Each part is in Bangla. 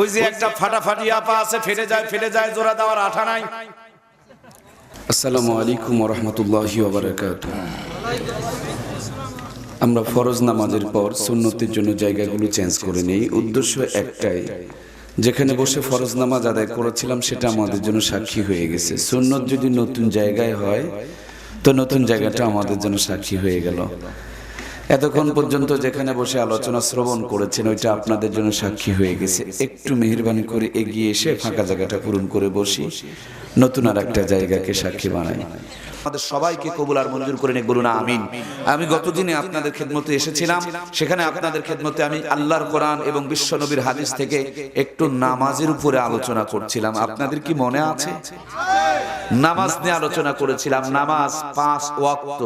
ওই যে একটা ফাটাফাটি আপা আছে, ফেটে যায়, জোড়া দেওয়ার আঠা নাই। আসসালামু আলাইকুম ওয়া রাহমাতুল্লাহি ওয়া বারাকাতুহু। আমরা ফরজ নামাজের পর সুন্নতের জন্য জায়গাগুলো চেঞ্জ করে নেই। উদ্দেশ্য একটাই, যেখানে বসে ফরজ নামাজ আদায় করেছিলাম সেটা আমাদের জন্য সাক্ষী হয়ে গেছে। সুন্নত যদি নতুন জায়গায় হয় তো নতুন জায়গাটা আমাদের জন্য সাক্ষী হয়ে গেল। এতক্ষণ পর্যন্ত যেখানে বসে আলোচনা শ্রবণ করেছেন ওইটা আপনাদের জন্য সাক্ষী হয়ে গেছে। একটু মেহেরবানি করে এগিয়ে এসে ফাঁকা জায়গাটা পূরণ করে বসি, নতুন আর একটা জায়গাকে সাক্ষী বানাই। আমাদের সবাইকে কবুল আর মঞ্জুর করে নিক, বলুন আমিন। আমি গতদিনে আপনাদের খেদমতে এসেছিলাম, সেখানে আপনাদের খেদমতে আমি আল্লাহর কোরআন এবং বিশ্ব নবীর হাদিস থেকে একটু নামাজের উপরে আলোচনা করছিলাম। আপনাদের কি মনে আছে? নামাজ নিয়ে আলোচনা করেছিলাম। নামাজ 5 ওয়াক্ত,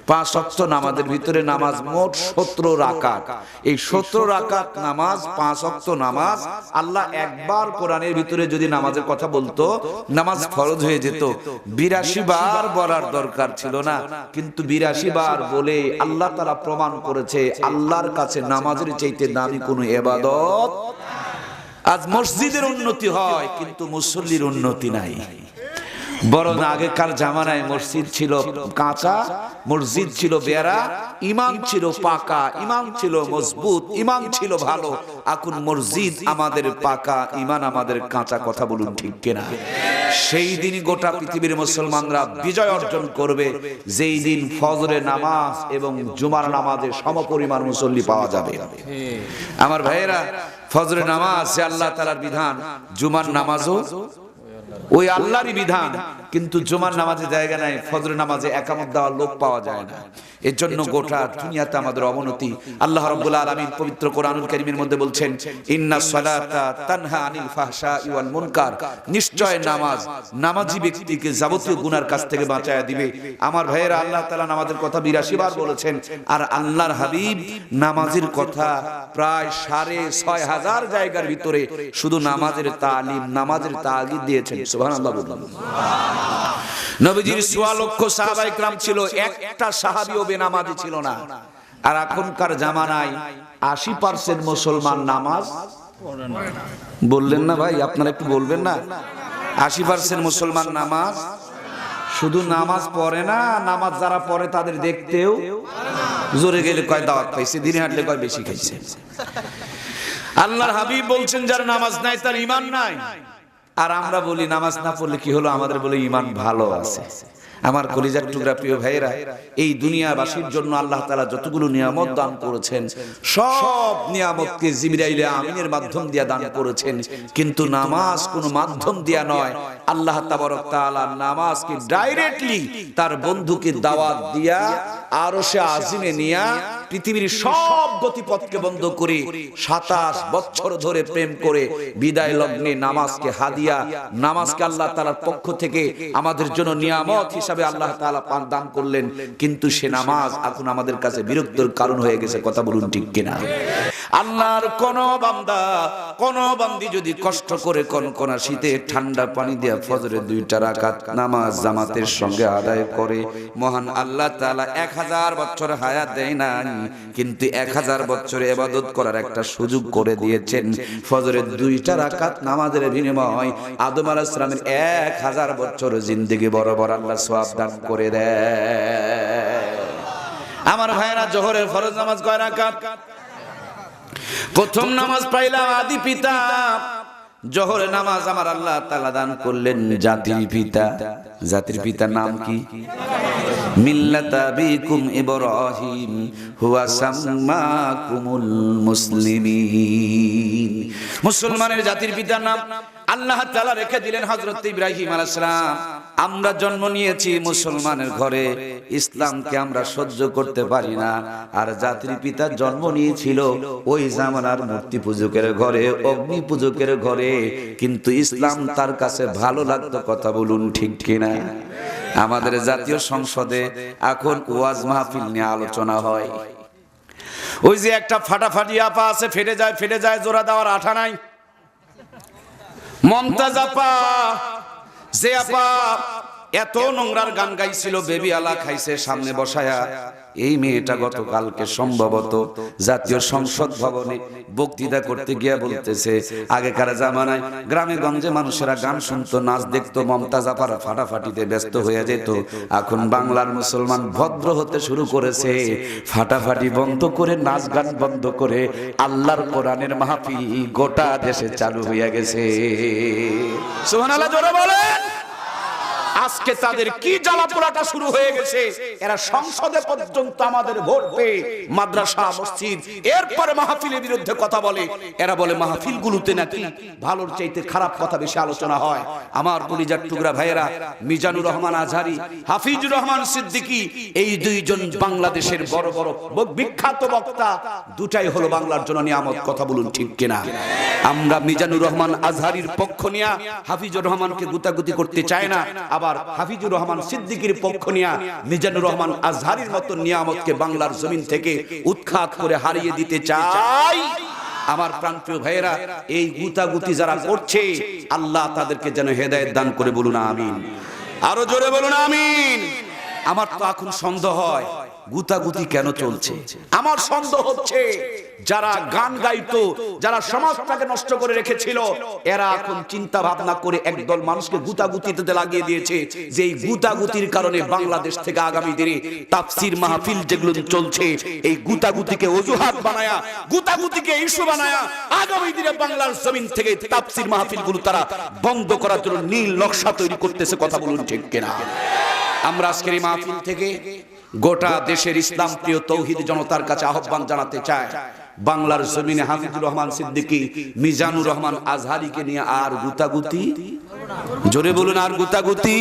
5 ওয়াক্ত নামাজের ভিতরে নামাজ মোট 17 রাকাত। এই 17 রাকাত নামাজ, 5 ওয়াক্ত নামাজ, আল্লাহ একবার কোরআনের ভিতরে যদি নামাজের কথা বলতো নামাজ ফরজ হয়ে যেত। 82 বার বলার দরকার ছিল না, কিন্তু 82 বার বলে আল্লাহ তাআলা প্রমাণ করেছে আল্লাহর কাছে নামাজের চাইতে দামি কোনো ইবাদত। আজ মসজিদের উন্নতি হয় কিন্তু মুসল্লির উন্নতি নাই। বরং আগেকার জামানায় মসজিদ ছিল কাঁচা, মসজিদ ছিল বেড়া, ইমাম ছিল পাকা, ইমাম ছিল মজবুত, ইমাম ছিল ভালো। এখন মসজিদ আমাদের পাকা, ইমান আমাদের কাঁচা। কথা বলুন ঠিক কিনা? সেই দিন গোটা পৃথিবীর মুসলমানরা বিজয় অর্জন করবে যেই দিন ফজরের নামাজ এবং জুমার নামাজে সমপরিমাণ মুসল্লি পাওয়া যাবে। আমার ভাইয়েরা, ফজরের নামাজ যে আল্লাহ তাআলার বিধান, জুমার নামাজও ওই আল্লাহরই বিধান, কিন্তু জুমার নামাজে জায়গা নাই, ফজরের নামাজে একামত দেওয়ার লোক পাওয়া যায় না। এর জন্য গোটা দুনিয়াতে আমাদের অবনতি। আল্লাহ রাব্বুল আলামিন পবিত্র কোরআনুল কারীমের মধ্যে বলছেন, ইন্নাস সালাতা তানহা আনিল ফাহশাই ওয়াল মুনকার, নিশ্চয় নামাজ নামাজি ব্যক্তিকে যাবতীয় গুনার কাছ থেকে বাঁচায়া দিবে। আমার ভাইয়েরা, আল্লাহ তাআলা নামাজের কথা 82 বার বলেছেন, আর আল্লাহর হাবিব নামাজের কথা প্রায় 6500 জায়গার ভিতরে শুধু নামাজের তালিম, নামাজের তাগিদ দিয়েছেন। সুবহানাল্লাহ বলুন। নবীজির 100 লক্ষ সাহাবায়ে کرام ছিল, একটা সাহাবীও বেনামাজি ছিল না। আর এখনকার জামানায় 80% মুসলমান নামাজ বললেন না ভাই, আপনারা একটু বলবেন না? 80% মুসলমান নামাজ, শুধু নামাজ পড়ে না, নামাজ যারা পড়ে তাদের দেখতেও জোরে গেলে কয় দাওয়াত পাইছে, দিনে হাঁটলে কয় বেশি খাইছে। আল্লাহর হাবিব বলছেন যার নামাজ নাই তার ঈমান নাই। আর আমরা বলি নামাজ না পড়লে কি হলো, আমাদের বলে ঈমান ভালো আছে। আমার কলিজার টুকরা প্রিয় ভাইরা, এই দুনিয়াবাসীর জন্য আল্লাহ তাআলা যতগুলো নিয়ামত দান করেছেন সব নিয়ামতকে জিবরাইল আমিনের মাধ্যম দিয়ে দান করেছেন, কিন্তু নামাজ কোনো মাধ্যম দিয়া নয়। আল্লাহ তাবারক তাআলা নামাজকে ডাইরেক্টলি তার বন্ধুকে দাওয়াত দিয়া আরশে আজিমে নিয়া পৃথিবীর সব গতিপথকে বন্ধ করে 27 বছর ধরে প্রেম করে বিদায় লগ্নে নামাজকে হাদিয়া, নামাজকে আল্লাহ তাআলার পক্ষ থেকে আমাদের জন্য নিয়ামত হিসাবে আল্লাহ তাআলা দান করলেন। কিন্তু সে নামাজ এখন আমাদের কাছে বিরক্তির কারণ হয়ে গেছে। কথা বলুন ঠিক কিনা? আল্লাহর কোন বান্দা, কোন বান্দি যদি কষ্ট করে কনকনা শীতে ঠান্ডা পানি দিয়ে ফজরের 2টা রাকাত নামাজ জামাতের সঙ্গে আদায় করে, মহান আল্লাহ তাআলা 1000 বছর হায়াত দেয় না, কিন্তু 1000 বছর ইবাদত করার একটা সুযোগ করে দিয়েছেন। ফজরের 2টা রাকাত নামাজের বিনিময় আদম আলাইহিস সালামের 1000 বছর জিন্দেগি বরাবর আল্লাহ সওয়াব দান করে দেয়। আমার ভাইরা, জোহরের ফরজ নামাজ কয় রাকাত? প্রথম নামাজ পাইলাম আদি পিতা। জোহরের নামাজ আমার আল্লাহ তাআলা দান করলেন জাতির পিতা। জাতির পিতার নাম কি? মিল্লাতা বিকুম ইব্রাহিম হুয়া সাম্মাকুমুল মুসলিমিন। মুসলমানের জাতির পিতার নাম আল্লাহ তাআলা রেখে দিলেন হযরত ইব্রাহিম আলাইহিস সালাম। আমরা জন্ম নিয়েছি মুসলমানের ঘরে, ইসলামকে আমরা সহ্য করতে পারি না। আর জাতির পিতা জন্ম নিয়েছিল ওই জামানার মূর্তি পূজকের ঘরে, অগ্নি পূজকের ঘরে, কিন্তু ইসলাম তার কাছে ভালো লাগতো। কথা বলুন ঠিক কিনা? আমাদের জাতীয় সংসদে এখন ওয়াজ মাহফিল নিয়ে আলোচনা হয়। ওই যে একটা ফাটাফাটি আপা আছে, ফেটে যায়, জোড়া দেওয়ার আঠা নাই। মমতাজ আপা, যে আপা এত নোংরার গান গাইছিল, বেবি আলা খাইছে সামনে বসায়া। এই মেয়েটা গতকালকে সম্ভবত জাতীয় সংসদ ভবনে বক্তৃতা করতে গিয়া বলতেছে, আগেকার জামানায় গ্রামে গঞ্জে মানুষেরা গান শুনতো, নাচ দেখতো, মমতাজ আপারা ফাটাফাটিতে ব্যস্ত হয়ে যেত। এখন বাংলার মুসলমান ভদ্র হতে শুরু করেছে, ফাটাফাটি বন্ধ করে, নাচ গান বন্ধ করে আল্লাহর কোরআনের মাহফিল গোটা দেশে চালু হয়ে গেছে। সুবহানাল্লাহ জোরে বলেন। আজকে তাদের কি জ্বালাপোড়াটা শুরু হয়ে গেছে, এরা সংসদে পর্যন্ত আমাদের ভোট পেয়ে মাদ্রাসা মসজিদ এরপরে মাহফিলের বিরুদ্ধে কথা বলে। এরা বলে মাহফিলগুলোতে নাকি ভালোর চাইতে খারাপ কথা বেশি আলোচনা হয়। আমার কলিজার টুকরা ভাইয়েরা, মিজানুর রহমান আজহারি, হাফিজুর রহমান সিদ্দিকী, এই দুইজন বাংলাদেশের বড় বড় বিখ্যাত বক্তা, দুটাই হলো বাংলার জন্য নিয়ামত। কথা বলুন ঠিক কিনা? আমরা মিজানুর রহমান আজহারির পক্ষ নিয়ে হাফিজুর রহমানকে গুতাগুতি করতে চাই না, আবার হাফিজুর রহমান সিদ্দিকীর পক্ষ নিয়ে মিজানুর রহমান আজহারির মতো নিয়ামতকে বাংলার জমিন থেকে উৎখাত করে হারিয়ে দিতে চাই। আমার প্রাণপ্রিয় ভাইয়েরা, এই গুতাগুতি যারা করছে, আল্লাহ তাদেরকে যেন হেদায়েত দান করে। বলুন আমিন। আরো জোরে বলুন আমিন। আমার তো এখন সন্দেহ হয় গুতাগুতি কেন চলছে। আমার সন্দেহ হচ্ছে যারা গান গাইতো, যারা সমাজটাকে নষ্ট করে রেখেছিল, এরা এখন চিন্তা ভাবনা করে একদল মানুষকে গুতাগুতিতে লাগিয়ে দিয়েছে, যে এই গুতাগুতির কারণে বাংলাদেশ থেকে আগামী দিনে তাফসীর মাহফিল যেগুলো চলছে, এই গুতাগুতিকে অজুহাত বানায়া, গুতাগুতিকে ইস্যু বানায়া আগামী দিনে বাংলার জমিন থেকে তাফসীর মাহফিলগুলো তারা বন্ধ করার জন্য নীল নকশা তৈরি করতেছে। কথা বলুন ঠিক কিনা? আমরা আজকের এই মাহফিল থেকে গোটা দেশের ইসলাম প্রিয় তৌহিদ জনতার কাছে আহ্বান জানাতে চাই, বাংলার জমিনে হাফিজুর রহমান সিদ্দিকী, মিজানুর রহমান আজহারিকে নিয়ে আর গুতাগুতি, জোরে বলুন, আর গুতাগুতি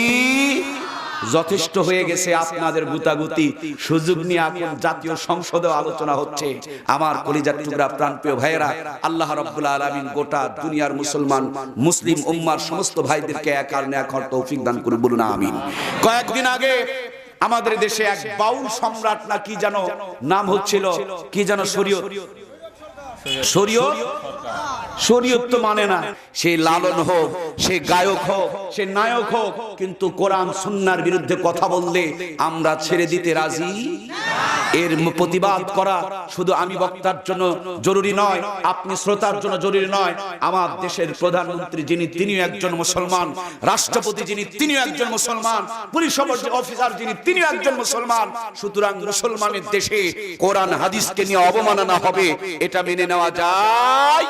যথেষ্ট হয়ে গেছে। আপনাদের গুতাগুতি সুযোগ নিয়ে এখন জাতীয় সংসদে আলোচনা হচ্ছে। আমার কলিজার টুকরা প্রাণপ্রিয় ভাইয়েরা, আল্লাহ রাব্বুল আলামিন গোটা দুনিয়ার মুসলমান মুসলিম উম্মার সমস্ত ভাইদেরকে এক আর নেক হওয়ার তৌফিক দান করুন। বলুন আমিন। কয়েকদিন আগে আমাদের দেশে এক বাউল সম্রাট না কি যেন নাম হচ্ছিল, কি যেন শরীয়ত, শরীয়ত তো মানে না। সে লালন হোক, সে গায়ক হোক, সে নায়ক হোক, কিন্তু কোরআন সুন্নাহর বিরুদ্ধে কথা বললে আমরা ছেড়ে দিতে রাজি। এর প্রতিবাদ করা শুধু আমি বক্তার জন্য জরুরি নয়, আপনি শ্রোতার জন্য জরুরি নয়। আমার দেশের প্রধানমন্ত্রী যিনি, তিনিও একজন মুসলমান, রাষ্ট্রপতি যিনি, তিনিও একজন মুসলমান, পুলিশ অফিসার যিনি, তিনিও একজন মুসলমান। সুতরাং মুসলমানের দেশে কোরআন হাদিসকে নিয়ে অবমাননা হবে, এটা মেনে নেওয়া যায়?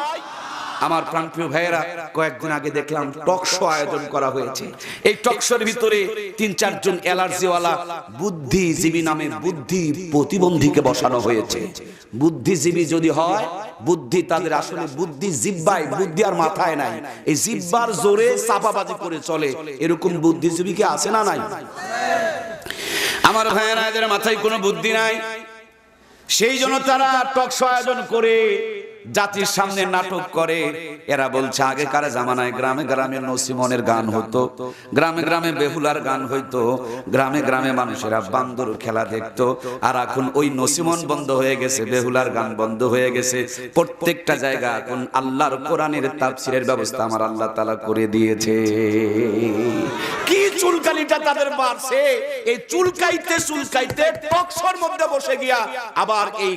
আমার প্রাণপ্রিয় ভাইয়েরা, কয়েকদিন আগে দেখলাম টক শো আয়োজন করা হয়েছে। এই টক শোর ভিতরে ৩-৪ জন অ্যালার্জিওয়ালা বুদ্ধিজীবী নামে বুদ্ধি প্রতিবন্ধীকে বসানো হয়েছে। বুদ্ধিজীবী যদি হয়, বুদ্ধি তাদের আসলে বুদ্ধি জিহ্বায়, বুদ্ধি আর মাথায় নাই, এই জিহ্বার জোরে চাপাবাজি করে চলে। এরকম বুদ্ধিজীবী কি আছে না নাই? আমার ভাইয়েরা, এদের মাথায় কোনো বুদ্ধি নাই, সেই জন্য তারা টক শো আয়োজন করে জাতির সামনে নাটক করে। এরা বলছে আগেকার জামানায় গ্রামে গ্রামে নসিমনের গান হতো, গ্রামে গ্রামে বেহুলার গান হইতো, গ্রামে গ্রামে মানুষেরা বান্দর খেলা দেখতো। আর এখন ওই নসিমন বন্ধ হয়ে গেছে, বেহুলার গান বন্ধ হয়ে গেছে। প্রত্যেকটা জায়গা এখন আল্লাহর কোরআনের তাফসীরের ব্যবস্থা আমার আল্লাহ তাআলা করে দিয়েছে। কি চুলকানিটা তাদের বাড়ছে, এই চুলকাইতে চুলকাইতে টক শোর মধ্যে বসে গিয়া আবার এই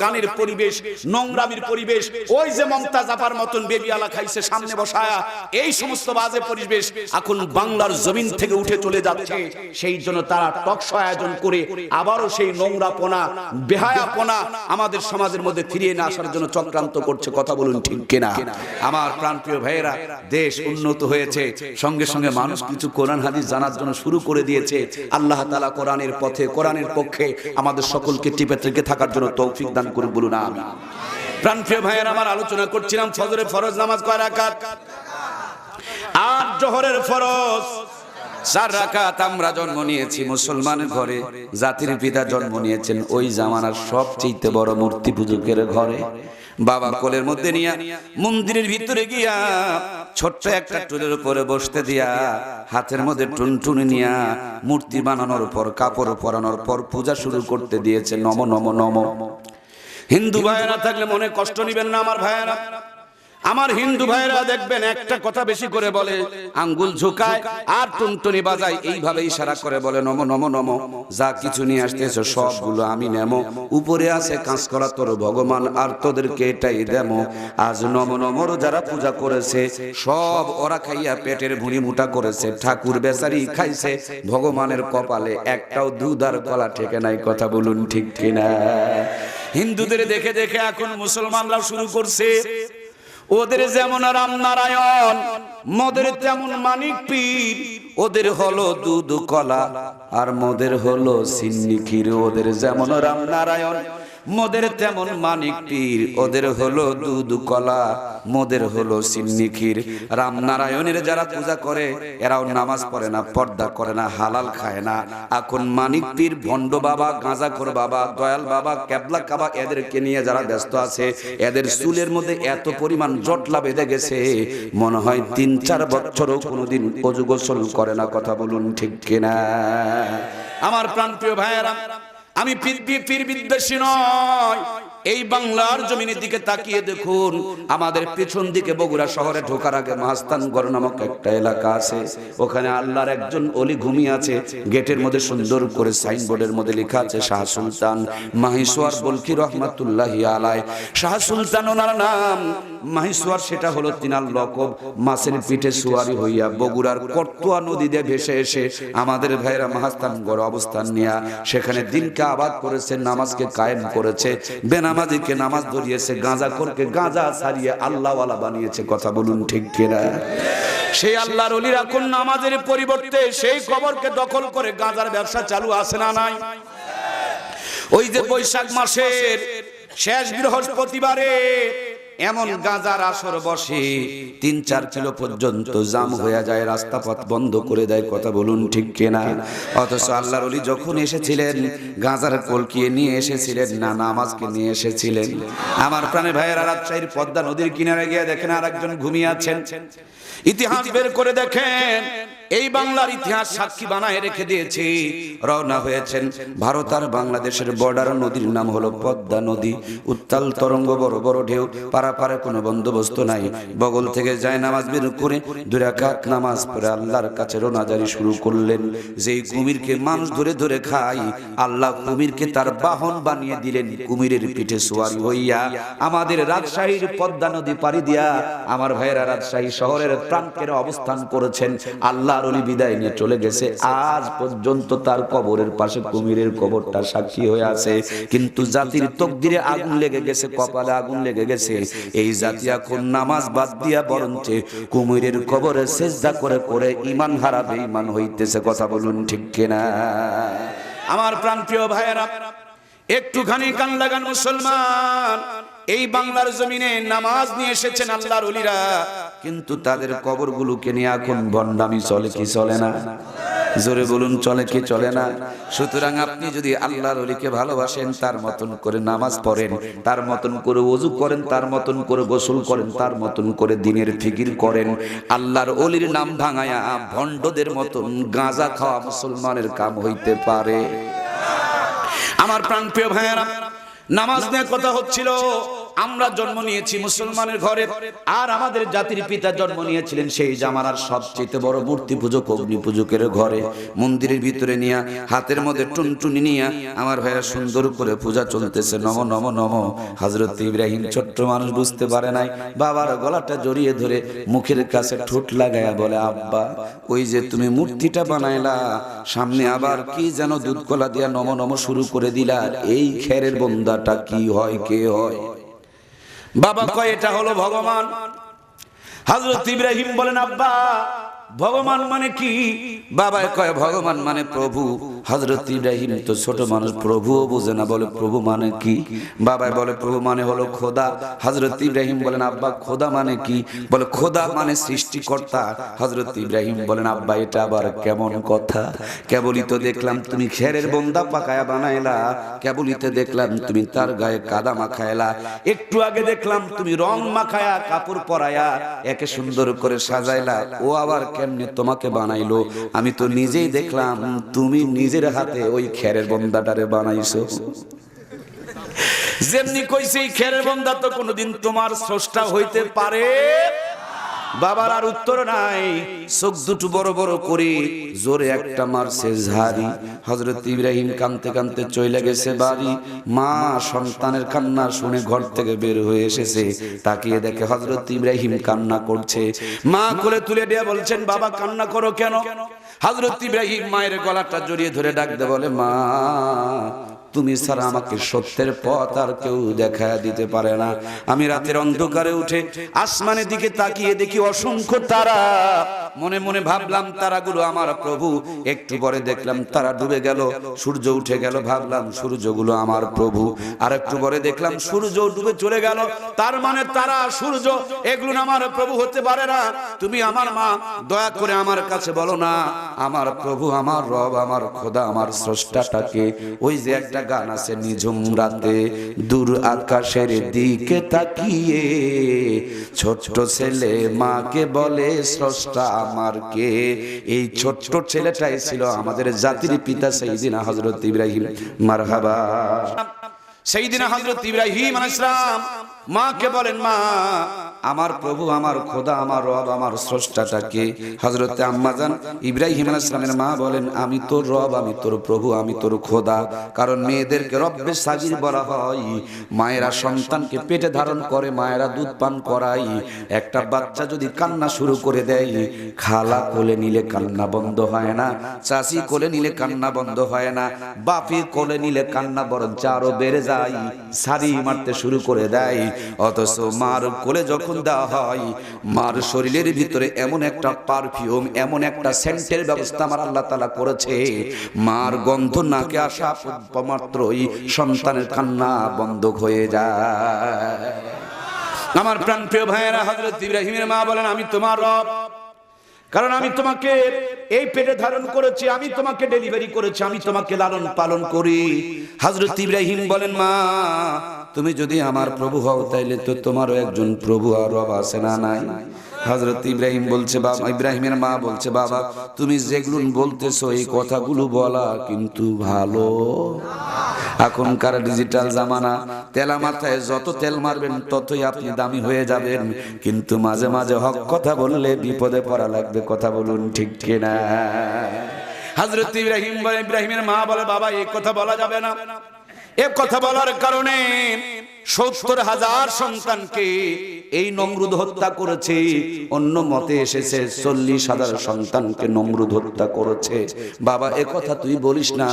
গানের পরিবেশ, নোংরামির পরিবেশ, ওই যে মমতাজ আপার মতন বেবি আলা খাইছে সামনে বসায়া, এই সমস্ত বাজে পরিবেশ এখন বাংলার জমিন থেকে উঠে চলে যাচ্ছে। সেই জন্য তারা টক শো আয়োজন করে আবারও সেই নোংরাপনা, বেহায়াপনা আমাদের সমাজের মধ্যে ফিরিয়ে না আসার জন্য চক্রান্ত করছে। কথা বলুন ঠিক কিনা? আমার প্রাণপ্রিয় ভাইয়েরা, দেশ উন্নত হয়েছে, সঙ্গে সঙ্গে মানুষ কিছু কোরআন হাদিস জানার জন্য শুরু করে দিয়েছে। আল্লাহ তাআলা কোরআনের পথে, কোরআনের পক্ষে আমাদের সকলকে টিপে থেকে থাকার জন্য তৌফিক দান করুন। বলুন আমিন। প্রাণপ্রিয় ভাইয়েরা, আমার আলোচনা করছিলাম ফজরের ফরজ নামাজ কয় রাকাত? ৮। জোহরের ফরজ 4 রাকাত। আমরা জন্ম নিয়েছি মুসলমানের ঘরে, জাতির পিতা জন্ম নিয়েছেন ওই জামানার সবচেয়ে বড় মূর্তি পূজকের ঘরে। বাবা কোলের মধ্যে নিয়া মন্দিরের ভিতরে গিয়া ছোট্ট একটা টুলের উপরে বসতে দিয়া হাতের মধ্যে টুনটুনি নিয়া মূর্তি বানানোর পর, কাপড় পরানোর পর পূজা শুরু করতে দিয়েছে। নম নম নম। হিন্দু ভাইয়েরা থাকলে মনে কষ্ট নিবেন না আমার ভাইয়েরা, আমার হিন্দু ভাইরা দেখবেন একটা কথা বেশি করে বলে, আঙ্গুল ঝুকায় আর টুনটুনি বাজায়, এইভাবে ইশারা করে বলে নমো নমো নমো, যা কিছু নিয়ে আসতেছে সবগুলো আমি নেমো, উপরে আছে কাঁচকলা তোর ভগবান আর তোদেরকে এটাই দেমো। আজ নমো নমোর যারা পূজা করেছে সব ওরা খাইয়া পেটের ভুঁড়ি মোটা করেছে, ঠাকুর বেচারি খাইছে, ভগবানের কপালে একটাও দুধ আর কলা ঠেকে নাই। কথা বলুন ঠিক কিনা? হিন্দুদের দেখে দেখে এখন মুসলমানরাও শুরু করছে, ওদের যেমন রামনারায়ণ, মোদের তেমন মানিক পীর, ওদের হলো দুধ কলা আর মোদের হলো সিন্নি ক্ষীর। ওদের যেমন রামনারায়ণ, মোদের তেমন মানিক পীর, ওদের হলো দুধ কলা, মোদের হলো সিন্নি ক্ষীর। রামনারায়ণের যারা পূজা করে এরাও নামাজ পড়ে না, পর্দা করে না, হালাল খায় না। এখন মানিক পীর, ভণ্ড বাবা, গাঁজাখোর বাবা, দয়াল বাবা, ক্যাবলা কাবা, এদেরকে নিয়ে যারা ব্যস্ত আছে, এদের চুলের মধ্যে এত পরিমাণ জটলা বেঁধে গেছে, মনে হয় ৩-৪ বছরও কোনোদিন অজু গোসল করে না। কথা বলুন ঠিক কিনা? আমার প্রাণপ্রিয় ভাইয়েরা, আমি পীর বিদ্বেষী নয়। এই বাংলার জমিনের দিকে তাকিয়ে দেখুন, আমাদের পেছন দিকে বগুড়া শহরে ঢোকার আগে মহাস্থানগড় নামক একটা এলাকা আছে, ওখানে আল্লাহর একজন ওলি ঘুমিয়ে আছে। গেটের মধ্যে সুন্দর করে সাইনবোর্ডের মধ্যে লেখা আছে শাহ সুলতান মাহিসওয়ার বলকি রহমাতুল্লাহি আলাইহি। শাহ সুলতান ওনার নাম, মাহিসওয়ার সেটা হলো তিনার লকব। মাছের পিঠে সুয়ারি হইয়া বগুড়ার কর্তুয়া নদী দিয়ে ভেসে এসে আমাদের ভাইরা মহাস্থানগড় অবস্থান নিয়ে সেখানে দিনকে আবাদ করেছে, নামাজকে কায়েম করেছে, বেনামাজিকে নামাজ ধরিয়েছে, গাঁজাখোরকে গাঁজা ছাড়িয়ে আল্লাহওয়ালা বানিয়েছে। কথা বলুন ঠিক কিনা? সেই আল্লাহর ওলিরা এখন নামাজের পরিবর্তে সেই কবরকে দখল করে গাঁজার ব্যবসা চালু আছে না নাই? ওই যে বৈশাখ মাসের শেষ বৃহস্পতিবারে এমন গাঁজার আসর বসে, ৩-৪ কিলো পর্যন্ত জাম হয়ে যায়, রাস্তা পথ বন্ধ করে দেয়। কথা বলুন ঠিক কিনা? অথচ আল্লাহর ওলি যখন এসেছিলেন গাঁজার কলকিয়ে নিয়ে এসেছিলেন না, নামাজকে নিয়ে এসেছিলেন। আমার প্রাণের ভাইয়েরা, রাজশাহীর পদ্মা নদীর কিনারে গিয়ে দেখেন আর একজন ঘুমিয়ে আছেন। ইতিহাস বের করে দেখেন, এই বাংলার ইতিহাস সাক্ষী বানায় রেখে দিয়েছি। রওনা হয়েছেন ভারত আর বাংলাদেশের বর্ডার, নদীর নাম হলো পদ্মা নদী। উত্তাল তরঙ্গ, বড় বড় ঢেউ, পারাপারে কোনো বন্দোবস্ত নাই। বগল থেকে যায় নামাজ বের করে 2 রাকাত নামাজ পড়ে আল্লাহর কাছে রোনাজারি শুরু করলেন। যেই কুমিরকে মানুষ ধরে ধরে খায়, আল্লাহ কুমিরকে তার বাহন বানিয়ে দিলেন। কুমিরের পিঠে সোয়ারি হইয়া আমাদের রাজশাহীর পদ্মা নদী পাড়ি দিয়া আমার ভাইয়েরা রাজশাহী শহরের প্রান্তের অবস্থান করেছেন। আল্লাহ ওলি বিদায় নিয়ে চলে গেছে, আজ পর্যন্ত তার কবরের পাশে কুমিরের কবরটা সাক্ষী হয়ে আছে। কিন্তু জাতির তকদিরে আগুন লেগে গেছে, কপালে আগুন লেগে গেছে। এই জাতি এখন নামাজ বাদ দিয়া বরঞ্চ কুমিরের কবরে সেজদা করে করে ঈমান হারা বেঈমান হইতেছে। কথা বলুন ঠিক কিনা? আমার প্রাণপ্রিয় ভাইয়েরা, একটুখানি কান লাগান মুসলমান। এই বাংলার জমিনে নামাজ নিয়ে এসেছেন আল্লাহর ওলিরা, কিন্তু তাদের কবরগুলোকে নিয়ে এখন ভণ্ডামি চলে কি চলে না? জোরে বলুন, চলে কি চলে না? সুতরাং আপনি যদি আল্লাহর ওলিকে ভালোবাসেন, তার মতন করে নামাজ পড়েন, তার মতন করে ওযু করেন, তার মতন করে গোসল করেন, তার মতন করে দিনের ফিকির করেন, আল্লাহর ওলির নাম ভাঙায়া ভণ্ডদের মতন গাঁজা খাওয়া মুসলমানের কাম হইতে পারে? আমার প্রাণপ্রিয় ভাইয়েরা, নামাজ নিয়ে কথা হচ্ছিল। আমরা জন্ম নিয়েছি মুসলমানের ঘরে, আর আমাদের জাতির পিতা জন্ম নিয়েছিলেন সেই জামানার সবচেয়ে বড় মূর্তি পূজক, অগ্নি পূজকের ঘরে। মন্দিরের ভিতরে নিয়ে হাতের মধ্যে টুনটুনি নিয়ে আমার ভাইরা সুন্দর করে পূজা চলতেছে। নম নম নম। হযরত ইব্রাহিম ছোট্ট মানুষ, বুঝতে পারে নাই, বাবার গলাটা জড়িয়ে ধরে মুখের কাছে ঠোঁট লাগায়া বলে, আব্বা ওই যে তুমি মূর্তিটা বানাইলা, সামনে আবার কি যেন দুধ কলা দিয়া নম নম শুরু করে দিলা, এই খেরের বন্দাটা কি হয়, কে হয়? বাবা কয় এটা হলো ভগবান। হযরত ইব্রাহিম বলেন, আব্বা ভগবান মানে কি? বাবা কয় ভগবান মানে প্রভু। হযরত ইব্রাহিম তো ছোট মানুষ, প্রভুও বোঝে না, বলে প্রভু মানে কি? বাবা বলে প্রভু মানে হলো খোদা। হযরত ইব্রাহিম বলেন, আব্বা খোদা মানে কি? বলে খোদা মানে সৃষ্টিকর্তা। হযরত ইব্রাহিম বলেন, আব্বা এটা আবার কেমন কথা? কেবলই তো দেখলাম তুমি খেরের বন্দা পাকায়া বানাইলা, কেবলই তো দেখলাম তুমি তার গায়ে কাদা মাখাইলা, একটু আগে দেখলাম তুমি রং মাখায়া কাপড় পরায়া একে সুন্দর করে সাজাইলা, ও আবার কেমনে তোমাকে বানাইলো? আমি তো নিজেই দেখলাম তুমি নিজের হাতে ওই খেরের বন্দাটারে বানাইছো। যেমনি কইছে এই খেরের বান্দা তো কোনোদিন তোমার স্রষ্টা হইতে পারে। বাবার আর উত্তর নাই, চোখ দুটো বড় বড় করে জোরে একটা মারছে ঝাড়ি। হযরত ইব্রাহিম কাঁদতে কাঁদতে চলে গেছে বাড়ি। মা সন্তানের কান্না শুনে ঘর থেকে বের হয়ে এসেছে, তাকিয়ে দেখে হযরত ইব্রাহিম কান্না করছে। মা কোলে তুলে দিয়ে বলছেন, বাবা কান্না করো কেন? হযরত ইব্রাহিম মায়ের গলাটা জড়িয়ে ধরে ডাকতে বলে, মা তুমি ছাড়া আমাকে সত্যের পথ আর কেউ দেখা দিতে পারে না। আমি রাতের অন্ধকারে উঠে আসমানের দিকে তাকিয়ে দেখি অসংখ্য তারা। মনে মনে ভাবলাম তারাগুলো আমার প্রভু। একটু পরে দেখলাম তারা ডুবে গেল, সূর্য উঠে গেল। ভাবলাম সূর্যগুলো আমার প্রভু। আর একটু পরে দেখলাম সূর্য ডুবে চলে গেল। তার মানে তারা, সূর্য এগুলো আমার প্রভু হতে পারে না। তুমি আমার মা, দয়া করে আমার কাছে বলো না আমার প্রভু, আমার রব, আমার খোদা, আমার স্রষ্টাটাকে। ওই যে একটা গান আছে, নিঝুম রাতে দূর আকাশের দিকে তাকিয়ে ছোট্ট ছেলে মাকে বলে স্রষ্টা আমার কে। এই ছোট্ট ছেলেটাই ছিল আমাদের জাতির পিতা সাইয়েদিনা হযরত ইব্রাহিম। মারহাবা। সাইয়েদিনা হযরত ইব্রাহিম আলাইহিস সালাম মাকে বলেন, মা আমার প্রভু, আমার খোদা, আমার রব, আমার স্রষ্টাটাকে। হযরত আম্মা জান ইব্রাহিম আলাইহিস সালামের মা বলেন, আমি তোর রব, আমি তোর প্রভু, আমি তোর খোদা। কারণ মেয়েদেরকে রব্বে সাগীর বলা হয়। মায়েরা সন্তানকে পেটে ধারণ করে, মায়েরা দুধ পান করায়। একটা বাচ্চা যদি কান্না শুরু করে দেয়, খালা কোলে নিলে কান্না বন্ধ হয় না, চাচি কোলে নিলে কান্না বন্ধ হয় না, বাপি কোলে নিলে কান্না বরঞ্চ আরো বেড়ে যায়, সারি মারতে শুরু করে দেয়। অথচ মার কোলে যখন দেওয়া হয়, মার শরীরের ভিতরে এমন একটা পারফিউম, এমন একটা সেন্টের ব্যবস্থা আমার আল্লাহ তাআলা করেছে, মার গন্ধ নাকে আসা মাত্রই সন্তানের কান্না বন্ধ হয়ে যায়। আমার প্রাণপ্রিয় ভাইয়েরা, হযরত ইব্রাহিমের মা বলেন, আমি তোমার রব, কারণ আমি তোমাকে এই পেটে ধারণ করেছি, আমি তোমাকে ডেলিভারি করেছি, আমি তোমাকে লালন পালন করি। হযরত ইব্রাহিম বলেন, মা তুমি যদি আমার প্রভু হও তাইলে তো তোমারও একজন প্রভু আর রব আছে না নাই? হযরত ইব্রাহিম বলছে, বাবা, ইব্রাহিমের মা বলছে, বাবা তুমি যেগুলো বলতেছো এই কথাগুলো বলা কিন্তু ভালো। এখনকার ডিজিটাল জামানা, তেলা মাথায় যত তেল মারবেন ততই আপনি দামি হয়ে যাবেন। কিন্তু মাঝে মাঝে হক কথা বললে বিপদে পড়া লাগবে। কথা বলুন ঠিক কিনা? হযরত ইব্রাহিমের মা বলে, বাবা এই কথা বলা যাবে না। এ কথা বলার কারণে ৭০,০০০ সন্তানকে এই নমরুদ হত্যা করেছে। অন্য মতে এসেছে ৪০,০০০ সন্তানকে নমরুদ হত্যা করেছে। বাবা এ কথা তুই বলিস না।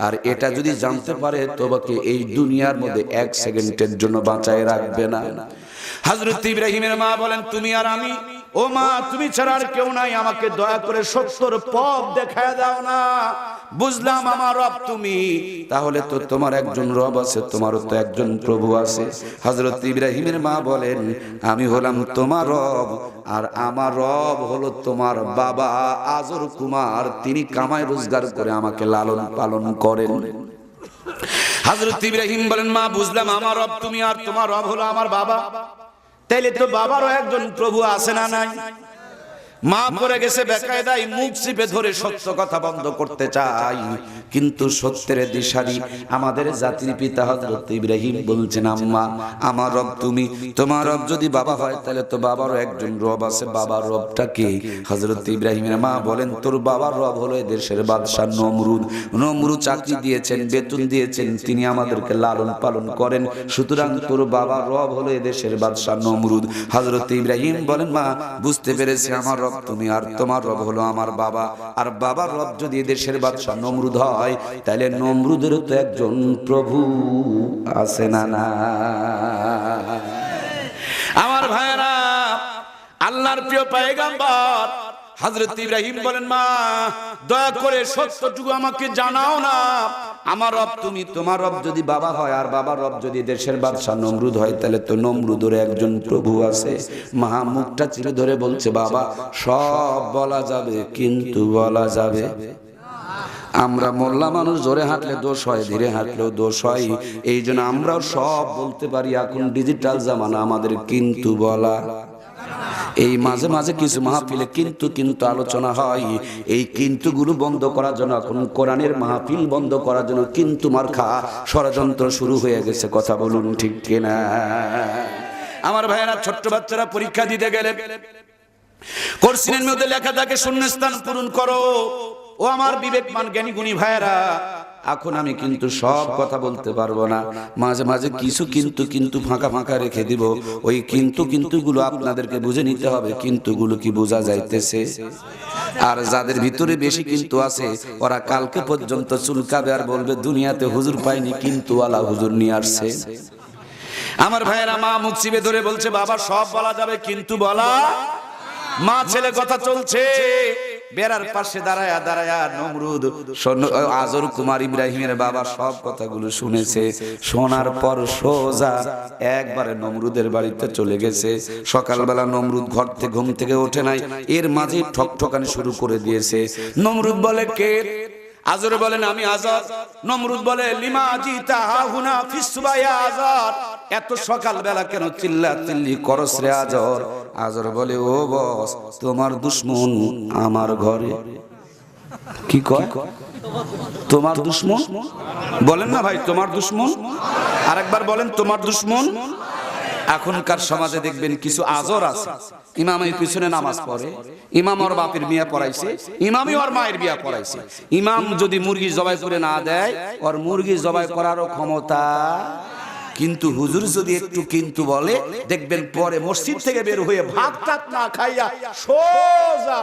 আর এটা যদি জানতে পারে তোমাকে এই দুনিয়ার মধ্যে ১ সেকেন্ডের জন্য বাঁচায় রাখবে না। হযরত ইব্রাহিমের মা বলেন, তুমি আর আমি, ও মা তুমি ছাড়া আর কেউ নাই, আমাকে দয়া করে সত্যর পথ দেখায় দাও না। বুঝলাম আমার রব তুমি, তাহলে তো তোমার একজন রব আছে, তোমারও তো একজন প্রভু আছে। হযরত ইব্রাহিমের মা বলেন, আমি হলাম তোমার রব, আর আমার রব হলো তোমার বাবা আজর কুমার। তিনি কামাই রোজগার করে আমাকে লালন পালন করেন। হযরত ইব্রাহিম বলেন, মা বুঝলাম আমার রব তুমি, আর তোমার রব হলো আমার বাবা। তাইলে তো বাবারও একজন প্রভু আছে না নাই? মা পড়ে গেছে বেকায়দায়, মুখ চিপে ধরে সত্য কথা বন্ধ করতে চাই, কিন্তু সত্যের দিশারি আমাদের জাতির পিতা হযরত ইব্রাহিম বলছেন, আম্মা আমার রব তুমি, তোমার রব যদি বাবা হয় তাহলে তো বাবারও একজন রব আছে। বাবার রবটা কে? হযরত ইব্রাহিমের মা বলেন, তোর বাবার রব হলো দেশের বাদশা নমরুদ। নমরুদ চাকরি দিয়েছেন, বেতন দিয়েছেন, তিনি আমাদেরকে লালন পালন করেন। সুতরাং তোর বাবার রব হলো দেশের বাদশা নমরুদ। হযরত ইব্রাহিম বলেন, মা বুঝতে পেরেছি, আমার রব তুমি, আর তোমার রব হলো আমার বাবা। আর বাবার রব যদি দেশের বাদশা নমরুদ হয় তাহলে নমরুদেরও তো একজন প্রভু আছে না না? আমার ভাইরা, আল্লাহর প্রিয় পয়গম্বর হযরত ইব্রাহিম বলেন, মা দয়া করে সত্যটুকু আমাকে জানাও না। আমার রব তুমি, তোমার রব যদি বাবা হয়, আর বাবার রব যদি দেশের বাদশা নমরুদ হয় তাহলে তো নমরুদের একজন প্রভু আছে। মা মুখটা চিরে ধরে বলছে, বাবা সব বলা যাবে কিন্তু বলা যাবে। আমরা মোল্লা মানুষ, জোরে হাঁটলে দোষ হয়, ধীরে হাঁটলেও দোষ হয়। এই জন্য আমরাও সব বলতে পারি। এখন ডিজিটাল জামানা, আমাদের কিন্তু বলা এই মাঝে মাঝে কিছু মাহফিলে কিন্তু কিন্তু আলোচনা হয়, এই কিন্তুগুলো বন্ধ করার জন্য এখন কোরআনের মাহফিল বন্ধ করার জন্য কিন্তু মার্কা ষড়যন্ত্র শুরু হয়ে গেছে। কথা বলুন ঠিক কিনা? আমার ভাইয়েরা, ছোট্ট বাচ্চারা পরীক্ষা দিতে গেলে কোশ্চেনের মধ্যে লেখা থাকে শূন্যস্থান পূরণ করো। ও আমার বিবেকমান জ্ঞানী গুণী ভাইয়েরা, এখন আমি কিন্তু সব কথা বলতে পারবো না, মাঝে মাঝে কিছু কিন্তু কিন্তু ফাঁকা ফাঁকা রেখে দিব। ওই কিন্তু কিন্তু গুলো আপনাদেরকে বুঝে নিতে হবে, কিন্তু গুলো কি বোঝা যাইতেছে? আর যাদের ভিতরে বেশি কিন্তু আছে, ওরা কালকে পর্যন্ত চুলকাবে আর বলবে দুনিয়াতে হুজুর পাইনি, কিন্তু আলা হুজুর নিয়ে আসছে। আমার ভাইয়েরা, মা মুখ চিপে ধরে বলছে বাবা সব বলা যাবে কিন্তু বলা। মা ছেলে কথা চলছে, বেড়ার পাশে দাঁড়ায়া দাঁড়ায়া নমরুদ আজর কুমার ইব্রাহিমের বাবা সব কথাগুলো শুনেছে। শোনার পর সোজা একবারে নমরুদের বাড়িতে চলে গেছে। সকালবেলা নমরুদ ঘর থেকে ঘুম থেকে ওঠে নাই, এর মাঝে ঠকঠকানি শুরু করে দিয়েছে। নমরুদ বলে কে? আজর বলেন আমি আজর। নমরুদ বলে লিমা জিতা হুনা ফিসবা ইয়া আজর, এত সকালবেলা কেন চিল্লা চিল্লি করস রে আজর? আজর বলে ও বস, তোমার দুশ্মন আমার ঘরে। কি কয়? তোমার দুশ্মন? বলেন না ভাই তোমার দুশ্মন। আরেকবার বলেন তোমার দুশ্মন। এখনকার সমাজে দেখবেন কিছু আজর আছে, ইমামের পিছনে নামাজ পড়ে, ইমাম ওর বাপের বিয়া পড়াইছে, ইমামই ওর মায়ের বিয়া পড়াইছে। ইমাম যদি মুরগি জবাই করে না দেয়, ওর মুরগি জবাই করারও ক্ষমতা। কিন্তু হুজুর যদি একটু কিন্তু বলে, দেখবেন পরে মসজিদ থেকে বের হয়ে ভাত টাত না খাইয়া সোজা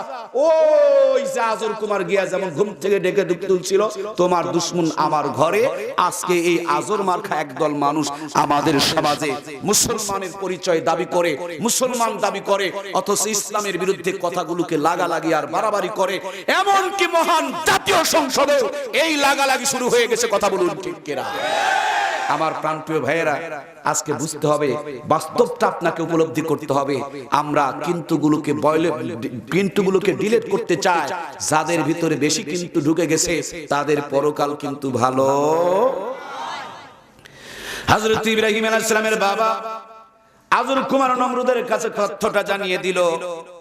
ওই যে আজর কুমার গিয়া যেমন ঘুম থেকে ডেকে তুলছিল তোমার দুশ্মন আমার ঘরে। আজকে এই আজর মার্কা একদল মানুষ আমাদের সমাজে মুসলমানের পরিচয় দাবি করে, মুসলমান দাবি করে, অথচ ইসলামের বিরুদ্ধে কথাগুলোকে লাগালাগি আর বাড়াবাড়ি করে। এমনকি মহান জাতীয় সংসদে এই লাগালাগি শুরু হয়ে গেছে। কথা বলুন ঠিক কিনা? আমার প্রাণপ্রিয় ভাইয়েরা, আজকে বুঝতে হবে, বাস্তবটা আপনাকে উপলব্ধি করতে হবে। আমরা কিন্তুগুলোকে ডিলিট করতে চাই। যাদের ভিতরে বেশি কিন্তু ঢুকে গেছে তাদের পরকাল কিন্তু ভালো। হযরত ইব্রাহিম আলাইহিস সালামের বাবা আজর কুমার নমরুদের কাছে তথ্যটা জানিয়ে দিল।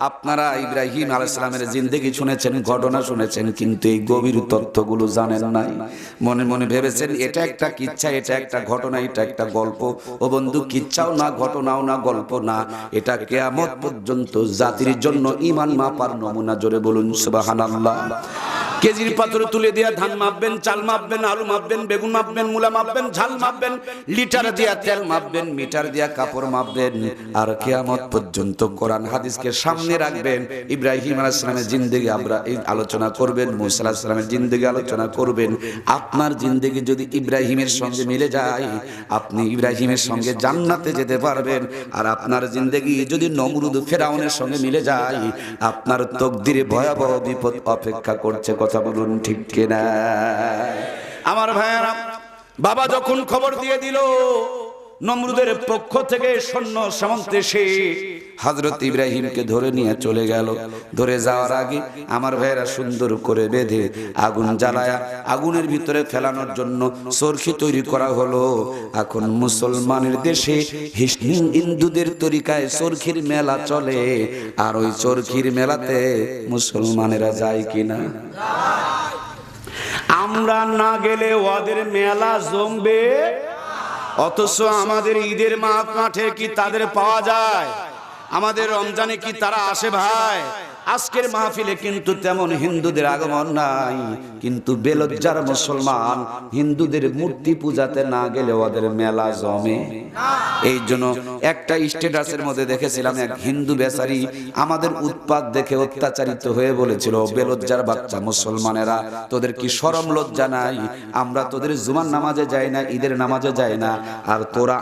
আপনারা ইব্রাহিম আলাইহিস সালামের জিন্দেগি শুনেছেন, ঘটনা শুনেছেন, কিন্তু এই গভীর তথ্যগুলো জানেন নাই। মনে মনে ভেবেছেন এটা একটা কিচ্ছা, এটা একটা ঘটনা, এটা একটা গল্প। ও বন্ধু, কিচ্ছাও না, ঘটনাও না, গল্প না, এটা কিয়ামত পর্যন্ত জাতির জন্য ঈমান মাপার নমুনা। জোরে বলুন সুবহানাল্লাহ। কেজির পাথর তুলে দিয়া ধান মাপবেন, চাল মাপবেন, আলু মাপবেন, বেগুন মাপবেন, মূলা মাপবেন, ঝাল মাপবেন, লিটার দিয়া তেল মাপবেন, মিটার দিয়া কাপড় মাপবেন, আর কিয়ামত পর্যন্ত কোরআন হাদিসকে সামনে রাখবেন। ইব্রাহিম আলাইহিস সালামের জিন্দেগি আমরা আলোচনা করবেন, মুসা আলাইহিস সালামের জিন্দেগি আলোচনা করবেন। আপনার জিন্দেগি যদি ইব্রাহিমের সঙ্গে মিলে যায়, আপনি ইব্রাহিমের সঙ্গে জান্নাতে যেতে পারবেন। আর আপনার জিন্দেগি যদি নমরুদ ফেরাউনের সঙ্গে মিলে যায়, আপনার তকদিরে ভয়াবহ বিপদ অপেক্ষা করছে। কথা বলুন ঠিক কিনা? আমার ভাইয়েরা, বাবা যখন খবর দিয়ে দিল নমরুদের পক্ষ থেকে সৈন্য সামন্ত এসে হযরত ইব্রাহিমকে ধরে নিয়ে চলে গেল। ধরে যাওয়ার আগে আমার ভাইয়েরা সুন্দর করে বেঁধে আগুন জ্বালায়া আগুনের ভিতরে ফেলানোর জন্য চরখি তৈরি করা হলো। এখন মুসলমানের দেশে হিন্দুদের তরিকায় চরখির মেলা চলে, আর ওই চরখির মেলাতে মুসলমানেরা যায় কিনা? আমরা না গেলে ওদের মেলা জমবে, অথচ আমাদের ঈদের মাঠে কি তাদের পাওয়া যায়? আমাদের রমজানে কি তারা আসে ভাই? আজকের মাহফিলে কিন্তু তেমন হিন্দুদের আগমন নাই, কিন্তু বেলজ্জার মুসলমান হিন্দুদের মূর্তি পূজাতে না গেলে ওদের মেলা জমে। এই জন্য একটা স্ট্যাটাসের মধ্যে দেখেছিলাম, এক হিন্দু বেচারি আমাদের উৎপাত দেখে অত্যাচারিত হয়ে বলেছিল, বেলজ্জার বাচ্চা মুসলমানেরা, তোদের কি শরম লজ্জা নাই? আমরা তোদের জুমার নামাজে যাই না, ঈদের নামাজে যাই না, আর তোরা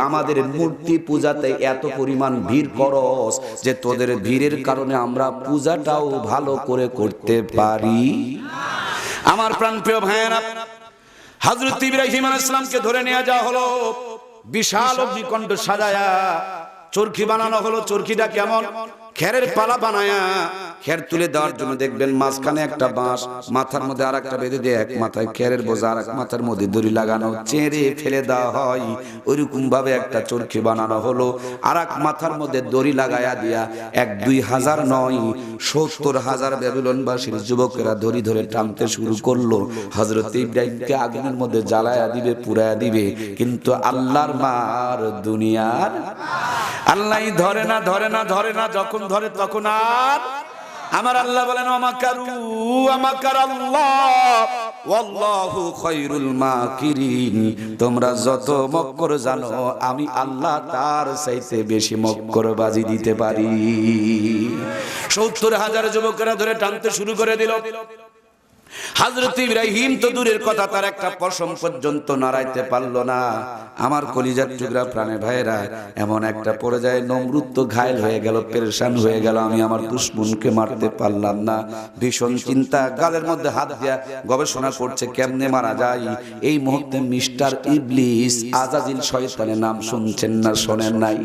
আমাদের মূর্তি পূজাতে এত পরিমাণ ভিড় করস যে তোদের ভিড়ের কারণে আমরা পূজাটাও ভালো করে করতে পারি। আমার প্রাণপ্রিয় ভাইয়েরা, হযরত ইব্রাহিম আলাইহিস সালামকে ধরে নিয়ে যাওয়া হলো, বিশাল অগ্নিকুণ্ড সাজায়া চরখি বানানো হলো। চরখিটা কেমন? খেরের পালা বানায়া খের তুলে দেওয়ার জন্য দেখবেন মাঝখানে একটা বাঁশ, মাথার মধ্যে আর একটা বেঁধে দিয়ে এক মাথায় খেরের বোঝা আর এক মাথার মধ্যে দড়ি লাগানো, চেঁড়ে ফেলে দেওয়া হয়। ওইরকম ভাবে একটা চরকি বানানো হলো, আর এক মাথার মধ্যে দড়ি লাগায়া দিয়া 1-2 হাজার নয় 70,000 ব্যাবিলনবাসীর যুবকেরা দড়ি ধরে টানতে শুরু করলো। হযরত ইব্রাহিমকে আগুনের মধ্যে জ্বালায়া দিবে, পুরায়া দিবে, কিন্তু আল্লাহর মার দুনিয়ার আল্লাহ ধরে না, ধরে না, ধরে না। যখন ধরে তখন আর আমার আল্লাহ বলেন আমাকারু আমাকারাল্লাহ ওয়াল্লাহু খায়রুল মাকিরিন। তোমরা যত মক্কর জানো আমি আল্লাহ তার চাইতে বেশি মক্করবাজি দিতে পারি। 70,000 যুবকেরা ধরে টানতে শুরু করে দিল। হযরত ইব্রাহিম তো দূরের কথা, তার একটা পশম পর্যন্ত নাড়াইতে পারলো না। আমার কলিজার টুকরা প্রাণের ভাইরা, এমন একটা পর্যায়ে নমরুদ তো ঘায়েল হয়ে গেল, পেরেশান হয়ে গেল, আমি আমার দুশমনকে মারতে পারলাম না। ভীষণ চিন্তা, গালের মধ্যে হাত দিয়া গবেষণা করছে কেমনে মারা যায়। এই মুহূর্তে মিস্টার ইবলিস আজাজিল শয়তানের নাম শুনছেন না শোনেন নাই?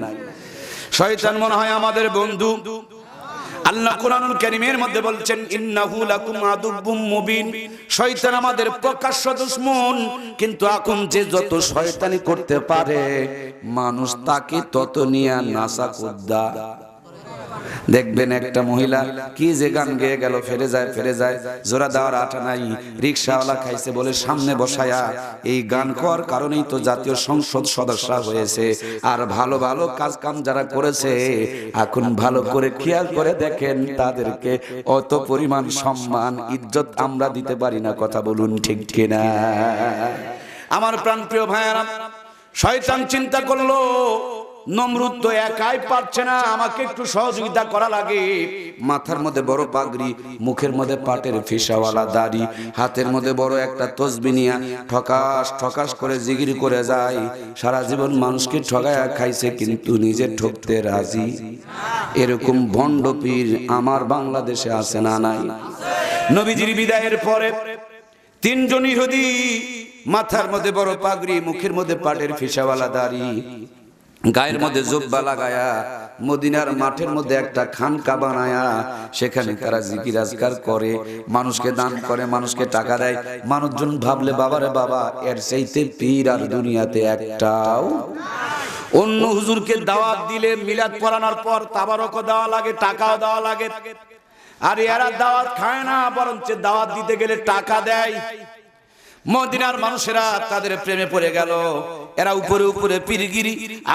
শয়তান মনে হয় আমাদের বন্ধু। আল্লাহ কোরআনুল কারীমের মধ্যে বলছেন ইন্নাহু লাকুম আদুব্বুম মুবিন। শয়তান আমাদের প্রকাশ্য দুশমন, কিন্তু এখন যে যত শয়তানি করতে পারে মানুষ তাকে তত নিয়ে নাসা কুদ্দা। দেখবেন একটা মহিলা কি যে গান গেয়ে গেল, ফেরে যায় ফেরে যায়, জোড়া দেওয়ার আটা নাই। রিকশাওয়ালা খাইছে বলে সামনে বসায়া, এই গান খাওয়ার কারণেই তো জাতীয় সংসদ সদস্য হয়েছে। আর ভালো ভালো কাজ কাম যারা করেছে, এখন ভালো করে খেয়াল করে দেখেন তাদেরকে অত পরিমাণ সম্মান ইজ্জত আমরা দিতে পারি না। কথা বলুন ঠিক কিনা? আমার প্রাণপ্রিয় ভাইয়েরা, শয়তান চিন্তা করলো নমরুদ তো একাই পারছে না, আমাকে একটু সহযোগিতা করা লাগে। মাথার মধ্যে বড় পাগড়ি, মুখের মধ্যে পাটের ফিসাওয়ালা দাড়ি, হাতের মধ্যে বড় একটা তসবিহ নিয়া ঠকাস ঠকাস করে জিগিরি করে যায়। সারা জীবন মানুষকে ঠগায়া খাইছে, কিন্তু নিজে ঠকতে রাজি। এরকম ভণ্ড পীর আমার বাংলাদেশে আছে না নাই? নবীজির বিদায়ের পরে 3 জন ইহুদি, মাথার মধ্যে বড় পাগড়ি, মুখের মধ্যে পাটের ফিসাওয়ালা দাড়ি, গায়ের মধ্যে জুব্বা লাগায়া মদিনার মাঠের মধ্যে একটা খানকা বানায়া সেখানে তারা জিকির আজকার করে, মানুষকে দান করে, মানুষকে টাকা দেয়। মানুষজন ভাবলে বাবারে বাবা, এর চাইতে পীর আর দুনিয়াতে একটাও। অন্য হুজুরকে দাওয়াত দিলে, মিলাদ পড়ানোর পর তাবারক দেওয়া লাগে, টাকাও দেওয়া লাগে। আর এরা দাওয়াত খায় না, বরঞ্চ দাওয়াত দিতে গেলে টাকা দেয়। মদিনার মানুষেরা তাদের প্রেমে পড়ে গেল। এরা উপরে উপরে পীরগিরি,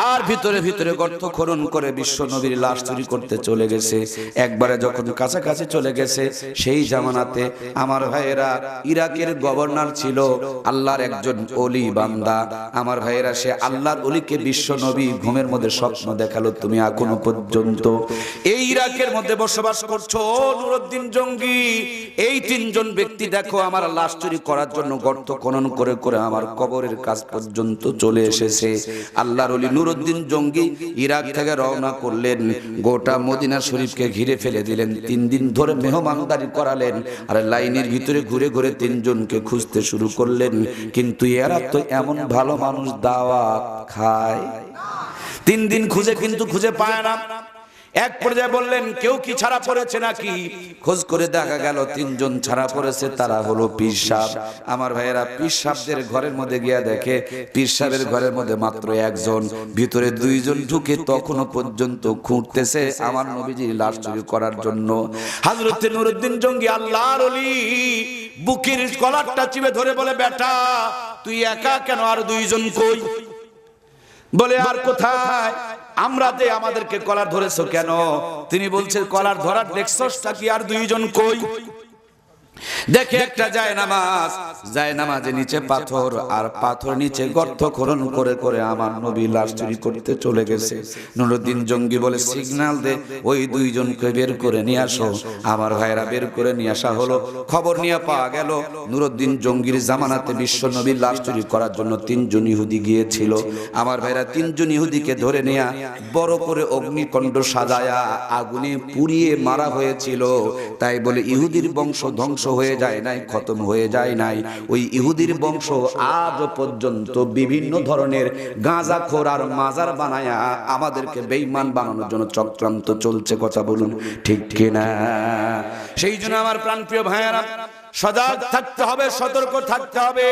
আর ভিতরে ভিতরে গর্ত খনন করে বিশ্ব নবীর লাশ চুরি করতে চলে গেছে। একবারে যখন কাছাকাছি চলে গেছে, সেই জামানাতে আমার ভাইয়েরা ইরাকের গভর্নর ছিল আল্লাহর একজন ওলি বান্দা। আমার ভাইয়েরা সে আল্লাহর ওলিকে বিশ্ব নবী ঘুমের মধ্যে স্বপ্ন দেখালো, তুমি এখনো পর্যন্ত এই ইরাকের মধ্যে বসবাস করছো, নুরউদ্দিন জঙ্গি। এই 3 জন ব্যক্তি দেখো আমার লাশ চুরি করার জন্য গর্ত খনন করে করে আমার কবরের কাছ পর্যন্ত চলে এসেছে। আল্লাহর ওলি নুরউদ্দিন জঙ্গি ইরাক থেকে রওনা করলেন, গোটা মদিনা শরীফকে ঘিরে ফেলে দিলেন। 3 দিন ধরে মেহমানদারি করালেন, আর লাইনের ভিতরে ঘুরে ঘুরে 3 জনকে খুঁজতে শুরু করলেন। কিন্তু এরা তো এমন ভালো মানুষ, দাওয়াত খায়। 3 দিন খুঁজে কিন্তু খুঁজে পায় না। এক পর্যায়ে বললেন, কেউ কি ছাড়া পড়েছে নাকি? খোঁজ করে দেখা গেল 3 জন ছাড়া পড়েছে, তারা হলো পীর সাহেব। আমার ভাইয়েরা পীর সাহেবদের ঘরের মধ্যে গিয়া দেখে পীর সাহেবের ঘরের মধ্যে মাত্র 1 জন, ভিতরে 2 জন ঢুকে তখনো পর্যন্ত খুঁড়তেছে আমার নবীজির লাশ চুরি করার জন্য। হযরত নুরউদ্দিন জঙ্গি আল্লাহর ওলি বুকের কলারটা চিপে ধরে বলে, বেটা তুই একা কেন, আর 2 জন কই? বলে, আর কোথায়? আমরা যে আমাদেরকে কলার ধরেছো কেন? তিনি বলছেন, কলার ধরার দেখছসটা কি, আর 2 জন কই? দেখে একটা জায়নামাজের নিচে পাথর, আর পাথর নিচে গর্ত খনন করে করে আমার নবী লাশ চুরি করতে চলে গেছে। নুরউদ্দিন জঙ্গি বলে, সিগন্যাল দে, ওই 2 জনকে বের করে নিয়ে আসো। আমার ভাইরা বের করে নিয়ে আসা হলো। খবর নিয়ে পাওয়া গেল নুরউদ্দিন জঙ্গির জামানাতে বিশ্ব নবীর লাশ চুরি করার জন্য 3 জন ইহুদি গিয়েছিল। আমার ভাইরা 3 জন ইহুদিকে ধরে নিয়ে বড় করে অগ্নিকুণ্ড সাজায়া আগুনে পুড়িয়ে মারা হয়েছিল। তাই বলে ইহুদির বংশ ধ্বংস হয়ে যায় নাই, খতম হয়ে যায় নাই। ওই ইহুদির বংশ আজ পর্যন্ত বিভিন্ন ধরনের গাঁজাখোর আর মাজার বানায়া আমাদেরকে বেঈমান বানানোর জন্য চক্রান্ত চলছে। কথা বলুন ঠিক কিনা? সেই জন্য আমার প্রাণপ্রিয় ভাইয়েরা, সজাগ থাকতে হবে, সতর্ক থাকতে হবে।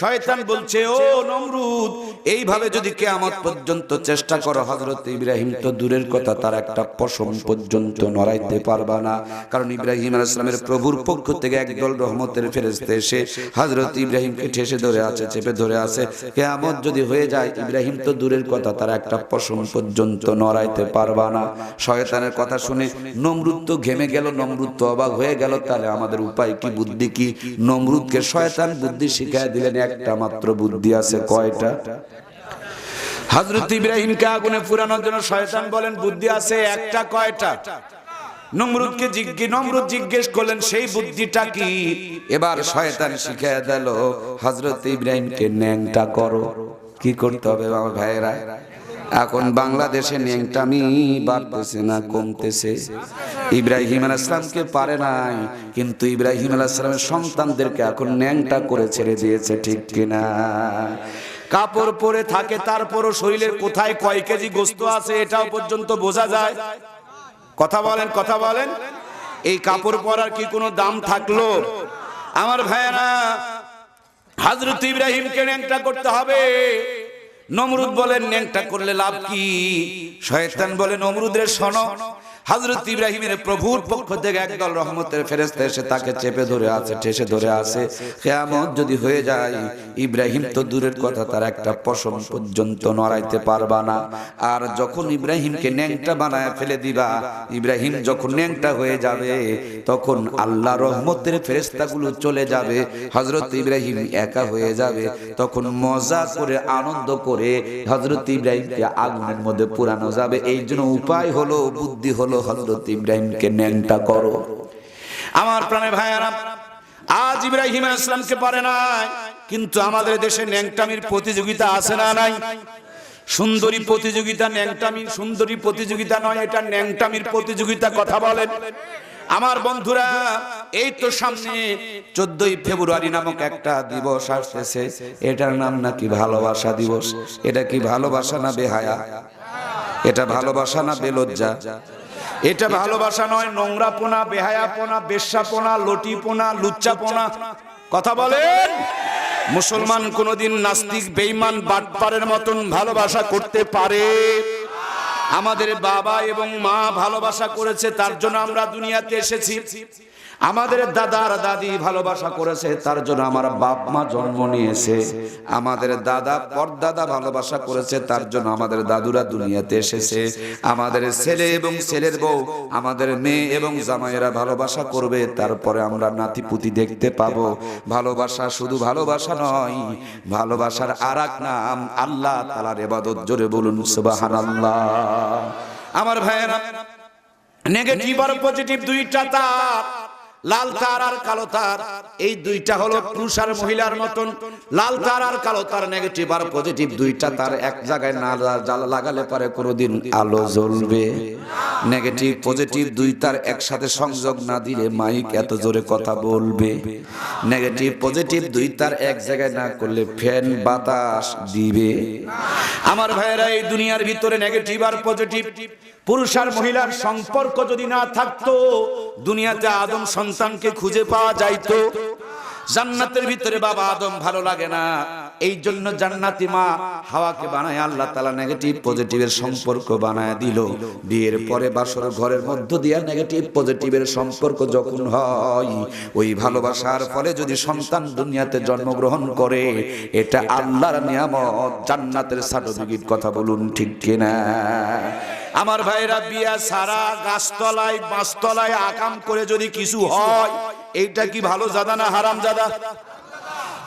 শয়তান বলছে, ও নমরুদ, এইভাবে যদি কিয়ামত পর্যন্ত চেষ্টা করো, হযরত ইব্রাহিম তো দূরের কথা, তার একটা পশম পর্যন্ত নড়াইতে পারবা না। কারণ ইব্রাহিম আলাইহিস সালামের প্রভুর পক্ষ থেকে একদল রহমতের ফেরেশতা এসে হযরত ইব্রাহিমকে ঠেসে ধরে আছে, চেপে ধরে আছে। কিয়ামত যদি হয়ে যায়, ইব্রাহিম তো দূরের কথা, তার একটা পশম পর্যন্ত নড়াইতে পারবা না। শয়তানের কথা শুনে নমরুদ তো ঘেমে গেল, নমরুদ তো অবাক হয়ে গেল। তাহলে আমাদের উপায় কি, বুদ্ধি কি? নমরুদকে শয়তান বুদ্ধি শিখায় দিলেন। একটা মাত্র বুদ্ধি আছে। কয়টা? হযরত ইব্রাহিমকে আগুনে পুরানোর জন্য শয়তান বলেন বুদ্ধি আছে একটা। কয়টা? নমরুদ জিজ্ঞেস করলেন সেই বুদ্ধিটা কি? এবার শয়তান শিখায় দিল, হযরত ইব্রাহিমকে ন্যাংটা করো। কি করতে হবে বাবা ভাইয়েরা? এখন বাংলাদেশে ন্যাংটামি বাড়তেছে না কমতেছে? ইব্রাহিম আলাইহিস সালামকে পারে নাই, কিন্তু ইব্রাহিম আলাইহিস সালামের সন্তানদেরকে এখন ন্যাংটা করে ছেড়ে দিয়েছে। ঠিক কিনা? কাপড় পরে থাকে, তারপরও শরীরের কোথায় কয় কেজি গোশত আছে এটাও পর্যন্ত বোঝা যায়। কথা বলেন, কথা বলেন। এই কাপড় পরার কি কোনো দাম থাকলো? আমার ভাইয়েরা, হযরত ইব্রাহিমকে ন্যাংটা করতে হবে। নমরুদ বলেন ন্যাংটা করলে লাভ কি? শয়তান বলে, নমরুদের শোনো, হযরত ইব্রাহিমের প্রভুর পক্ষ থেকে একদল রহমতের ফেরেশতা এসে তাকে চেপে ধরে আছে, ঠেসে ধরে আছে। কিয়ামত যদি হয়ে যায়, ইব্রাহিম তো দূরের কথা, তার একটা পশম পর্যন্ত নড়াইতে পারবা না। আর যখন ইব্রাহিমকে ন্যাংটা বানায় ফেলে দিবা, ইব্রাহিম যখন ন্যাংটা হয়ে যাবে, তখন আল্লাহ রহমতের ফেরেশতাগুলো চলে যাবে, হযরত ইব্রাহিম একা হয়ে যাবে। তখন মজা করে, আনন্দ করে হযরত ইব্রাহিমকে আগুনের মধ্যে পুরানো যাবে। এই জন্য উপায় হলো, বুদ্ধি হলো, হযরত ইব্রাহিমকে ন্যাংটা করো। আমার প্রাণের ভাইয়েরা, আজ ইব্রাহিম আলাইহিস সালামকে পারে নাই, কিন্তু আমাদের দেশে ন্যাংটামির প্রতিযোগিতা আছে না নাই? সুন্দরী প্রতিযোগিতা, ন্যাংটামি সুন্দরী প্রতিযোগিতা নয়, এটা ন্যাংটামির প্রতিযোগিতা। কথা বলেন আমার বন্ধুরা। এই তো সামনে 14ই ফেব্রুয়ারি নামক একটা দিবস আসতেছে, এটার নাম নাকি ভালোবাসা দিবস। এটা কি ভালোবাসা না বেহায়া? এটা ভালোবাসা না বেলজ্জা? এটা ভালোবাসা নয়, নোংরাপোনা, বেহায়াপোনা, বেশ্যাপোনা, লটিপোনা, লুচ্চাপোনা। কথা বলেন। মুসলমান কোনদিন নাস্তিক, বেঈমান, বাটপারের মতন ভালোবাসা করতে পারে? আমাদের বাবা এবং মা ভালোবাসা করেছে, তার জন্য আমরা দুনিয়াতে এসেছি। আমাদের দাদা আর দাদি ভালোবাসা করেছে, তার জন্য আমার বাপ মা জন্ম নিয়েছে। আমাদের দাদা পরদাদা ভালোবাসা করেছে, তার জন্য আমাদের দাদুরা দুনিয়াতে এসেছে। আমাদের ছেলে এবং ছেলের বউ, আমাদের মেয়ে এবং জামাইয়েরা ভালোবাসা করবে, তারপরে আমরা নাতিপুতি দেখতে পাবো। ভালোবাসা শুধু ভালোবাসা নয়, ভালোবাসার আরেক নাম আল্লাহ তাআলার ইবাদত। জোরে বলুন সুবহানাল্লাহ। আমার ভাইয়েরা, নেগেটিভ আর পজিটিভ দুইটা তার, লাল তার আর কালো তার। এই দুইটা হলো পুরুষ আর মহিলার মতন। লাল তার আর কালো তার, নেগেটিভ আর পজিটিভ দুইটা তার এক জায়গায় না লাগালে পারে কোনোদিন আলো জ্বলবে? নেগেটিভ পজিটিভ দুই তার একসাথে সংযোগ না দিলে মাইক এত জোরে কথা বলবে? নেগেটিভ পজিটিভ দুই তার এক জায়গায় না করলে ফ্যান বাতাস দিবে? আমার ভাইয়েরা, এই দুনিয়ার ভিতরে নেগেটিভ আর পজিটিভ, পুরুষ আর মহিলার সম্পর্ক যদি না থাকতো, দুনিয়াতে আদম সন্তানকে খুঁজে পাওয়া যাইতো? জান্নাতের ভিতরে বাবা আদম ভালো লাগে না, এই জন্য জান্নাতি মা হাওয়াকে বানায় আল্লাহ তাআলা নেগেটিভ পজিটিভের সম্পর্ক বানায় দিল। বিয়ের পরে বাসর ঘরের মধ্য দিয়ে নেগেটিভ পজিটিভের সম্পর্ক যখন হয়, ওই ভালোবাসার ফলে যদি সন্তান দুনিয়াতে জন্মগ্রহণ করে, এটা আল্লাহর নিয়ামত, জান্নাতের সার্টিফিকেট। কথা বলুন ঠিক কিনা? আমার ভাইরা, বিয়া সারা গাছতলায় বাঁশতলায় আকাম করে যদি কিছু হয়, এইটা কি ভালো জাদা না হারাম জাদা?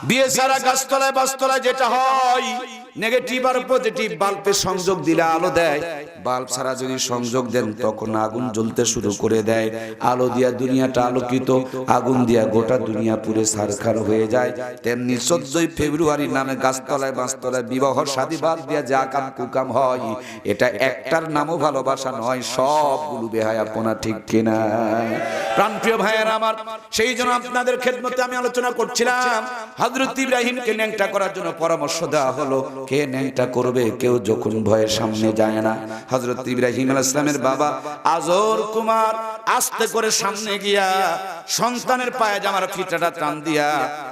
বিয়ে সারা গাছতলায় বাঁশতলায় যেটা হয়, নেগেটিভ আর পজিটিভ বাল্বের সংযোগ দিলে আলো দেয়, বাল্ব ছাড়া যদি সংযোগ দেন তখন আগুন জ্বলতে শুরু করে দেয়। আলো দিয়া দুনিয়াটা আলোকিত, আগুন দিয়া গোটা দুনিয়া পুরে ছারখার হয়ে যায়। তেমনি 14ই ফেব্রুয়ারি নামে গাছতলায় বাঁশতলায় বিবাহ শাদীবাদ দিয়া যে আকাম কুকাম হয়, এটা একটার নামও ভালোবাসা নয়, সবগুলো বেহায়াপনা, ঠিক কিনা? প্রাণপ্রিয় ভাইয়েরা আমার, সেই জন্য আপনাদের খেদমতে আমি আলোচনা করছিলাম, হযরত ইব্রাহিমকে ন্যাংটা করার জন্য পরামর্শ দেওয়া হলো। কে ন্যাংটা করবে? কেউ যখন ভয়ের সামনে যায় না। হযরত ইব্রাহিম আলাইহিস সালামের বাবা আজর কুমার আস্তে করে সামনে গিয়া সন্তানের পায়ে জামার ফিতাটা টান দিয়া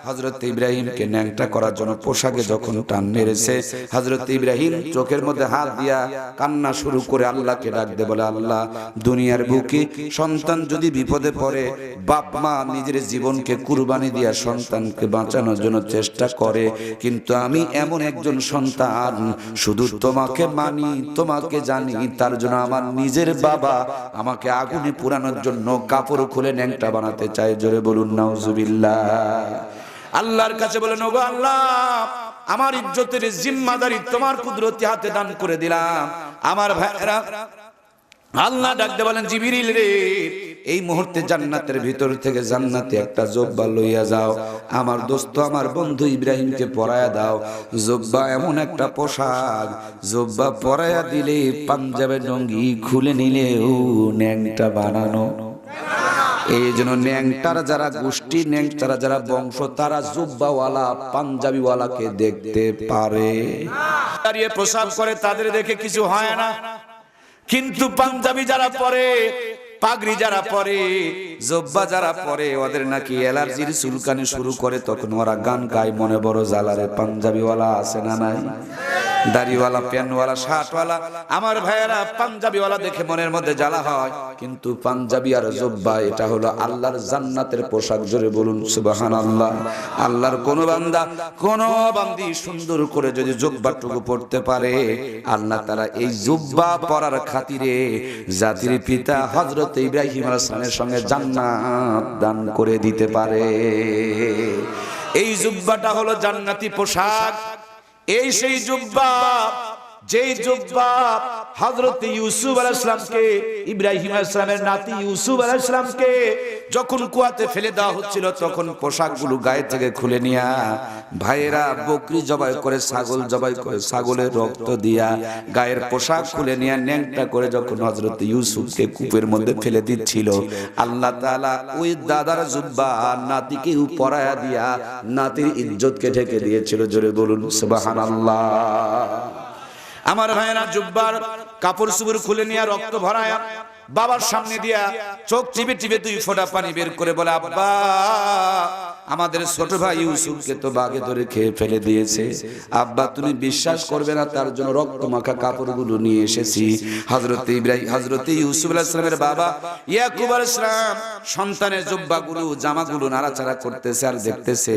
হযরত ইব্রাহিমকে ন্যাংটা করার জন্য পোশাকে যখন টান মেরেছে, হযরত ইব্রাহিম চোখের মধ্যে হাত দিয়া কান্না শুরু করে আল্লাহকে ডাকতে বলে, আল্লাহ, দুনিয়ার বুকে সন্তান যদি বিপদে পড়ে, বাপ মা নিজের জীবনকে কুরবানি দিয়া সন্তানকে বাঁচানোর জন্য চেষ্টা করে, কিন্তু আমি এমন একজন সন্তান শুধু তোমাকে মানি, তোমাকে জানি, তার জন্য আমার নিজের বাবা আমাকে আগুনে পোড়ানোর জন্য কাপড় খুলে ন্যাংটা বানাতে চায়। জোরে বলুন নাউজুবিল্লাহ। আল্লাহর কাছে বলেন, ওগো আল্লাহ, আমার ইজ্জতের জিম্মাদারি তোমার কুদরতি হাতে দান করে দিলাম। আমার ভাইরা আল্লাহ ডাকতে বলেন, জিবরিল রে, এই মুহূর্তে জান্নাতের ভিতর থেকে জান্নাতে একটা জুব্বা লইয়া যাও, আমার দোস্ত আমার বন্ধু ইব্রাহিমকে পরায়া দাও। জুব্বা এমন একটা পোশাক, জুব্বা পরায়া দিলে পাঞ্জাবের লুঙ্গি খুলে নিলে ও ন্যাংটা বানানো। এই জন্য ন্যাংটার যারা গোষ্ঠী, ন্যাংটার যারা বংশ, তারা জুব্বাওয়ালা পাঞ্জাবিওয়ালাকে দেখতে পারে, দাঁড়িয়ে প্রসাব করে, তাদের দেখে কিছু হয় না। কিন্তু পাঞ্জাবি যারা পরে, পাগড়ি যারা পরে, জব্বা যারা পরে, ওদের নাকি অ্যালার্জির চুলকানি শুরু করে, তখন ওরা গান গায়, মনে বড় জ্বালারে। পাঞ্জাবিওয়ালা আছে না নাই? দাড়িওয়ালা, প্যানওয়ালা, শার্টওয়ালা, আমার ভাইয়েরা, পাঞ্জাবিওয়ালা দেখে মনের মধ্যে জ্বালা হয়, কিন্তু পাঞ্জাবি আর জব্বা এটা হলো আল্লাহর জান্নাতের পোশাক। জোরে বলুন সুবহানাল্লাহ। আল্লাহর কোন বান্দা, কোন বান্দি সুন্দর করে যদি জব্বাটুকু পড়তে পারে, আল্লাহ তাআলা এই জব্বা পরার খাতিরে জাতির পিতা হযরত ইব্রাহিম আলাইহিস সালামের সঙ্গে জান্নাত দান করে দিতে পারে। এই জুব্বাটা হলো জান্নাতি পোশাক। এই সেই জুব্বা, যেই জুব্বা হযরত ইউসুফ আলাইহিস সালামকে, ইব্রাহিম আলাইহিস সালামের নাতি ইউসুফ আলাইহিস সালামকে যখন কুয়াতে ফেলে দেওয়া হচ্ছিল, তখন পোশাকগুলো গায়ে থেকে খুলে নিয়া ভাইয়েরা বকরি জবাই করে, ছাগল জবাই করে, ছাগলের রক্ত দিয়া গায়ের পোশাক খুলে নিয়া ন্যাংটা করে যখন হযরত ইউসুফকে কূপের মধ্যে ফেলে দিচ্ছিল, আল্লাহ তাআলা ওই দাদার জুব্বা নাতিকে পরায়া দিয়া নাতির ইজ্জতকে ঢেকে দিয়েছিল। জোরে বলুন সুবহানাল্লাহ। আমার ভাইয়েরা জুব্বার কাপড় চোপড় খুলে নিয়ে রক্ত ভরায়া বাবার সামনে দিয়া চোখ টিপে টিপে 2 ফোঁটা পানি বের করে বলে, আব্বা, আমাদের ছোট ভাই ইউসুফকে তো বাঘে ধরে খেয়ে ফেলে দিয়েছে। আব্বা, তুমি বিশ্বাস করবে না, তার জন্য রক্ত মাখা কাপড়গুলো নিয়ে এসেছি। হযরত ইউসুফ আলাইহিস সালামের বাবা ইয়াকুব আলাইহিস সালাম সন্তানের জুব্বাগুলো, জামাগুলো নাড়াচাড়া করতেছে আর দেখতেছে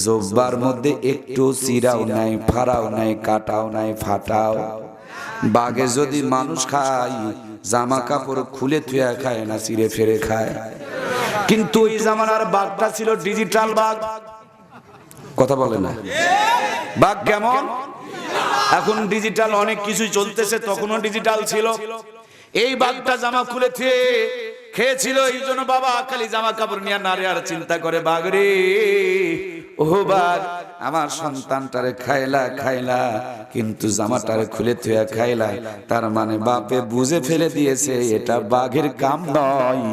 জুব্বার মধ্যে একটু চিরাও নাই, ফাড়াও নাই, কাটাও নাই, ফাটাও। বাঘে যদি মানুষ খায়, জামা কাপড় খুলে থুয়া খায় না, চিরে ফেরে খায়। কিন্তু ওই জামানার বাঘটা ছিল ডিজিটাল বাঘ। কথা বলে না? বাঘ কেমন? এখন ডিজিটাল অনেক কিছুই চলতেছে, তখনও ডিজিটাল ছিল। এই বাঘটা জামা খুলে থুয়ে খেয়েছিল, এই জন্য বাবা খালি জামা কাপড় নিয়ে নারে আর চিন্তা করে, বাঘ রে, ও বাঘ, আমার সন্তানটারে খাইলা খাইলা, কিন্তু জামাটারে খুলে থুয়া খাইলা। তার মানে বাপে বুঝে ফেলে দিয়েছে এটা বাঘের কাম নয়,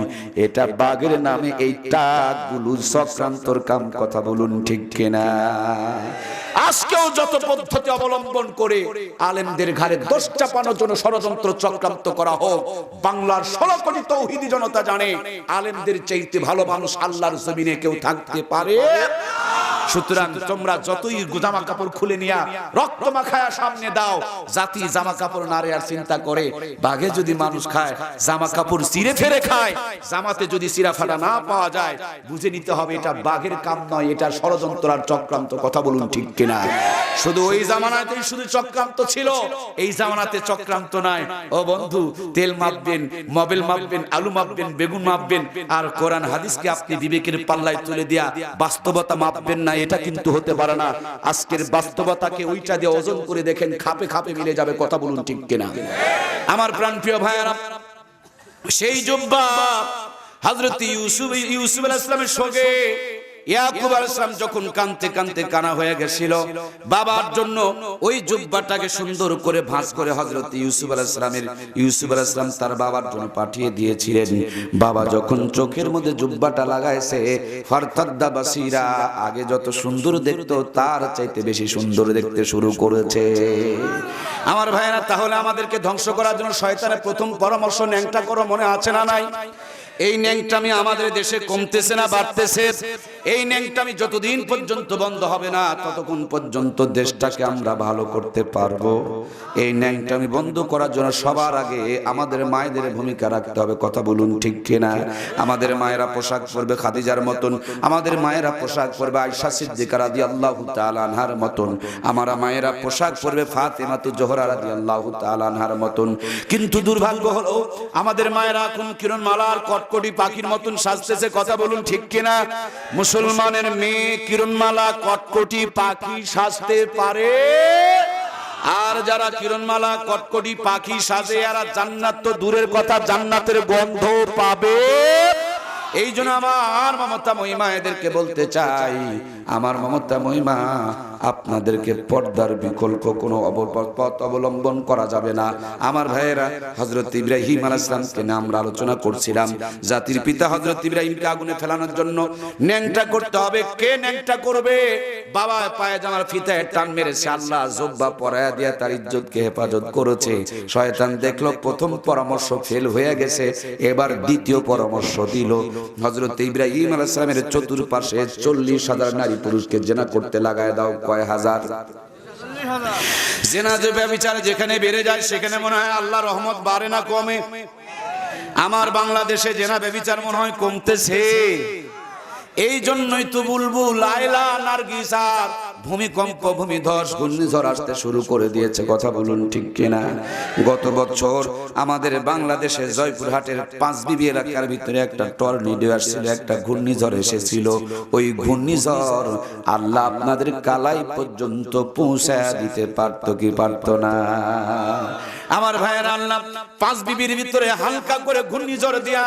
এটা বাঘের নামে এই টাকগুলো চক্রান্তর কাম। কথা বলুন ঠিক কিনা? আজকেও যত পদ্ধতি অবলম্বন করে আলেমদের ঘাড়ে দোষ চাপানোর জন্য ষড়যন্ত্র চক্রান্ত করা হোক, বাংলার 16 কোটি তৌহিদি জনতা জানে আলেমদের চাইতে ভালো মানুষ আল্লাহর জমিনে কেউ থাকতে পারে। সুতরাং তোমরা যতই জামা কাপড় খুলে নিয়া রক্ত মাখায়া সামনে দাও, জাতি জামা কাপড় নারে আর চিন্তা করে, বাঘে যদি মানুষ খায়, জামা কাপড় চিরে ফেরে খায়, জামাতে যদি চিরা ফাটা না পাওয়া যায়, বুঝে নিতে হবে এটা বাঘের কাম নয়, এটা ষড়যন্ত্র আর চক্রান্ত। কথা বলুন ঠিক কিনা? শুধু ওই জামানাতেই শুধু চক্রান্ত ছিল, এই জামানাতে চক্রান্ত নাই। ও বন্ধু, তেল মাপবেন, মোবাইল মাপবেন, আলু মাপবেন, বেগুন মাপবেন, আর কোরআন হাদিসকে আপনি বিবেকের পাল্লায় তুলে দিয়া বাস্তবতা মাপবেন না, এটা কিন্তু হতে পারে না। আজকের বাস্তবতাকে ওইটা দিয়ে ওজন করে দেখেন, খাপে খাপে মিলে যাবে। কথা বলুন ঠিক কিনা? আমার প্রাণপ্রিয় ভাইয়েরা, সেই জুব্বা হযরত ইউসুফ আলাইহিস সালামের সঙ্গে ইয়াকুব আলাইহিস সালাম যখন কাঁদতে কাঁদতে কানা হয়ে গেছিল, বাবার জন্য ওই জুব্বাটাকে সুন্দর করে ভাঁজ করে হযরত ইউসুফ আলাইহিস সালাম তার বাবার জন্য পাঠিয়ে দিয়েছিলেন। বাবা যখন চোখের মধ্যে জুব্বাটা লাগাইছে, ফারতাদ্দা বাসীরা, আগে যত সুন্দর দেখতো তার চাইতে বেশি সুন্দর দেখতে শুরু করেছে। আমার ভাইয়েরা, তাহলে আমাদেরকে ধ্বংস করার জন্য শয়তানের প্রথম পরামর্শ ন্যাংটা করো, মনে আছে না নাই? এই ন্যাংটামি আমাদের দেশে কমতেছে না বাড়তেছে? এই ন্যাংটামি যতদিন পর্যন্ত বন্ধ হবে না, ততক্ষণ পর্যন্ত দেশটাকে আমরা ভালো করতে পারবো। এই ন্যাংটামি বন্ধ করার জন্য সবার আগে আমাদের মায়েদের ভূমিকা রাখতে হবে। কথা বলুন ঠিক কিনা? আমাদের মায়েরা পোশাক পরবে খাদিজার মতন, আমাদের মায়েরা পোশাক পরবে আয়েশা সিদ্দিকা রাদিয়াল্লাহু তাআলা আনহার মতন, আমার মায়েরা পোশাক পরবে ফাতেমাতু জোহরা রাদিয়াল্লাহু তাআলা আনহার মতন। কিন্তু দুর্ভাগ্য হলো আমাদের মায়েরা এখন কিরণমালার কটকটি পাখির মতন সাজতেছে। কথা বলুন ঠিক কিনা? মুসলমানের মেয়ে কিরণমালা কটকটি পাখি সাজতে পারে? আর যারা কিরণমালা কটকটি পাখি সাজে, এরা জান্নাত তো দূরের কথা, জান্নাতের গন্ধ পাবে। এই জন্য আমার মমতা মহিমা এদেরকে বলতে চাই, আমার মমতা মহিমা আপনাদেরকে পর্দার বিকল্প কোনো পথ অবলম্বন করা যাবে না। আমার ভাইয়েরা, হযরত ইব্রাহিম আলাইহিস সালামকে নিয়ে আমরা আলোচনা করছিলাম। জাতির পিতা হযরত ইব্রাহিমকে আগুনে ফেলানোর জন্য ন্যাংটা করতে হবে। কে ন্যাংটা করবে? বাবা পায়ে জামার ফিতায় টান মেরেছে, আল্লাহ জুব্বা পরায়া দিয়া তার ইজ্জতকে হেফাজত করেছে। শয়তান দেখলো প্রথম পরামর্শ ফেল হয়ে গেছে, এবার দ্বিতীয় পরামর্শ দিল। হযরত ইব্রাহিম আলাইহিস সালামের চতুর্পাশে 40,000 নারী পুরুষকে জেনা করতে লাগায় দাও। কয় হাজার? জেনা যে ব্যভিচার যেখানে বেড়ে যায়, সেখানে মনে হয় আল্লাহর রহমত বাড়ে না কমে? আমার বাংলাদেশে জেনা ব্যভিচার মনে হয় কমতেছে। এই জন্যই তো বুলবুল, লায়লা, নার্গিসার ভূমিকম্প, ভূমিধস, ঘূর্ণিঝড় আসতে শুরু করে দিয়েছে। কথা বলুন ঠিক কিনা? গত বছর আমাদের বাংলাদেশের জয়পুরহাটের পাঁচবিবি এলাকার ভিতরে একটা টর্নেডো আসছিল, একটা ঘূর্ণিঝড় এসেছিল। ওই ঘূর্ণিঝড় আল্লাহ আপনাদের কালাই পর্যন্ত পৌঁছায় দিতে পারতো কি পারতো না? আমার ভাইয়েরা, আল্লাহ পাঁচবিবির ভিতরে হালকা করে ঘূর্ণিঝড় দিয়া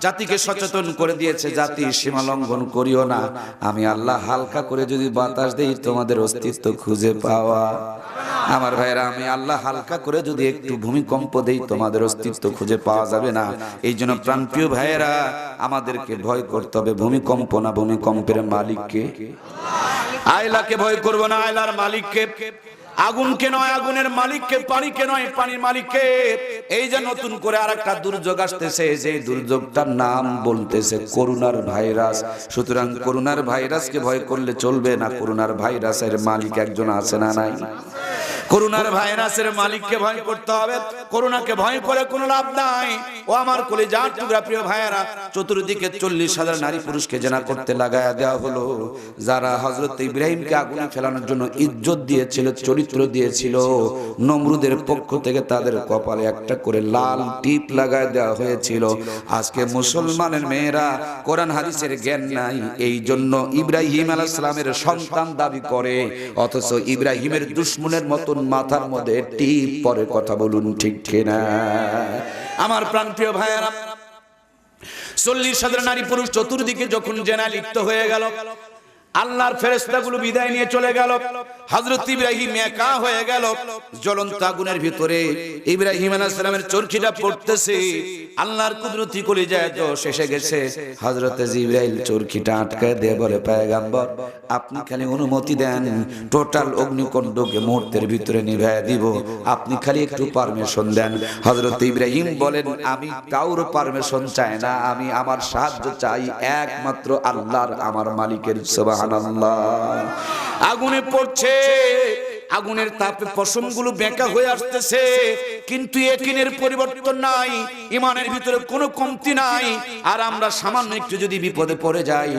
জাতিকে সচেতন করে দিয়েছে, জাতি সীমা লঙ্ঘন করিও না। আমি আল্লাহ হালকা করে যদি বাতাস দেই, তোমাদের অস্তিত্ব খুঁজে পাওয়া। আমার ভাইরা, আমি আল্লাহ হালকা করে যদি একটু ভূমিকম্প দেই, তোমাদের অস্তিত্ব খুঁজে পাওয়া যাবে না। এই জন্য প্রাণপ্রিয় ভাইয়েরা, আমাদেরকে ভয় করতে হবে ভূমিকম্প না, ভূমিকম্পের মালিককে। আয়লাকে ভয় করবো না, আয়লার মালিককে। আগুনকে নয়, আগুনের মালিককে। পানিকে নয়, পানির মালিককে। এই যে নতুন করে আরেকটা দুর্যোগ আসতেছে, যে দুর্যোগটার নাম বলতেছে করোনার ভাইরাস। সুতরাং করোনার ভাইরাসকে ভয় করলে চলবে না, করোনার ভাইরাসের মালিক একজন আছে না নাই? করোনার ভাইরাসের মালিককে ভয় করতে হবে। করোনাকে ভয় করে কোনো লাভ নাই। ও আমার কলিজার টুকরা প্রিয় ভাইয়েরা, চতুর্দিকে 40,000 নারী পুরুষকে জেনা করতে লাগায়া দেওয়া হলো। যারা হযরত ইব্রাহিমকে আগুনে ফেলানোর জন্য ইজ্জত দিয়েছিল, চরিত্র দিয়েছিল, নমরুদের পক্ষ থেকে তাদের কপালে একটা করে লাল টিপ লাগায় দেওয়া হয়েছিল। আজকে মুসলমানের মেয়েরা কোরআন হাদিসের জ্ঞান নাই, এই জন্য ইব্রাহিম আলাইহিস সালামের সন্তান দাবি করে, অথচ ইব্রাহিমের দুশমনের মতন মাথার মধ্যে টিপ পরে। কথা বলুন ঠিক কিনা? আমার প্রাণপ্রিয় ভাইয়েরা, 40,000 নারী পুরুষ চতুর্দিকে যখন জেনা লিপ্ত হয়ে গেল, আল্লাহর ফেরেশতাগুলো বিদায় নিয়ে চলে গেল। হযরত ইব্রাহিম একা হয়ে গেল। জ্বলন্ত আগুনের ভিতরে ইব্রাহিম আলাইহিস সালামের চরকিটা পড়তেছে। আল্লাহর কুদরতি কলিজায় তো শেষে গেছে। হযরত জিবরাইল চরকিটা আটকায় দিয়ে বলে, পয়গম্বর আপনি খালি অনুমতি দেন, টোটাল অগ্নিকুণ্ডকে মুহূর্তের ভিতরে নিভাইয়া দিব, আপনি খালি একটু পারমিশন দেন। হযরত ইব্রাহিম বলেন, আমি কাউর পারমিশন চাই না, আমি আমার সাহায্য চাই একমাত্র আল্লাহর, আমার মালিকের। সুবহানাল্লাহ। আগুনে পড়ছে, আগুনের তাপে পশমগুলো বেঁকা হয়ে আসতেছে, কিন্তু ইয়াকিনের পরিবর্তন নাই, ঈমানের ভিতরে কোনো কমতি নাই। আর আমরা সামান্য একটু যদি বিপদে পড়ে যাই,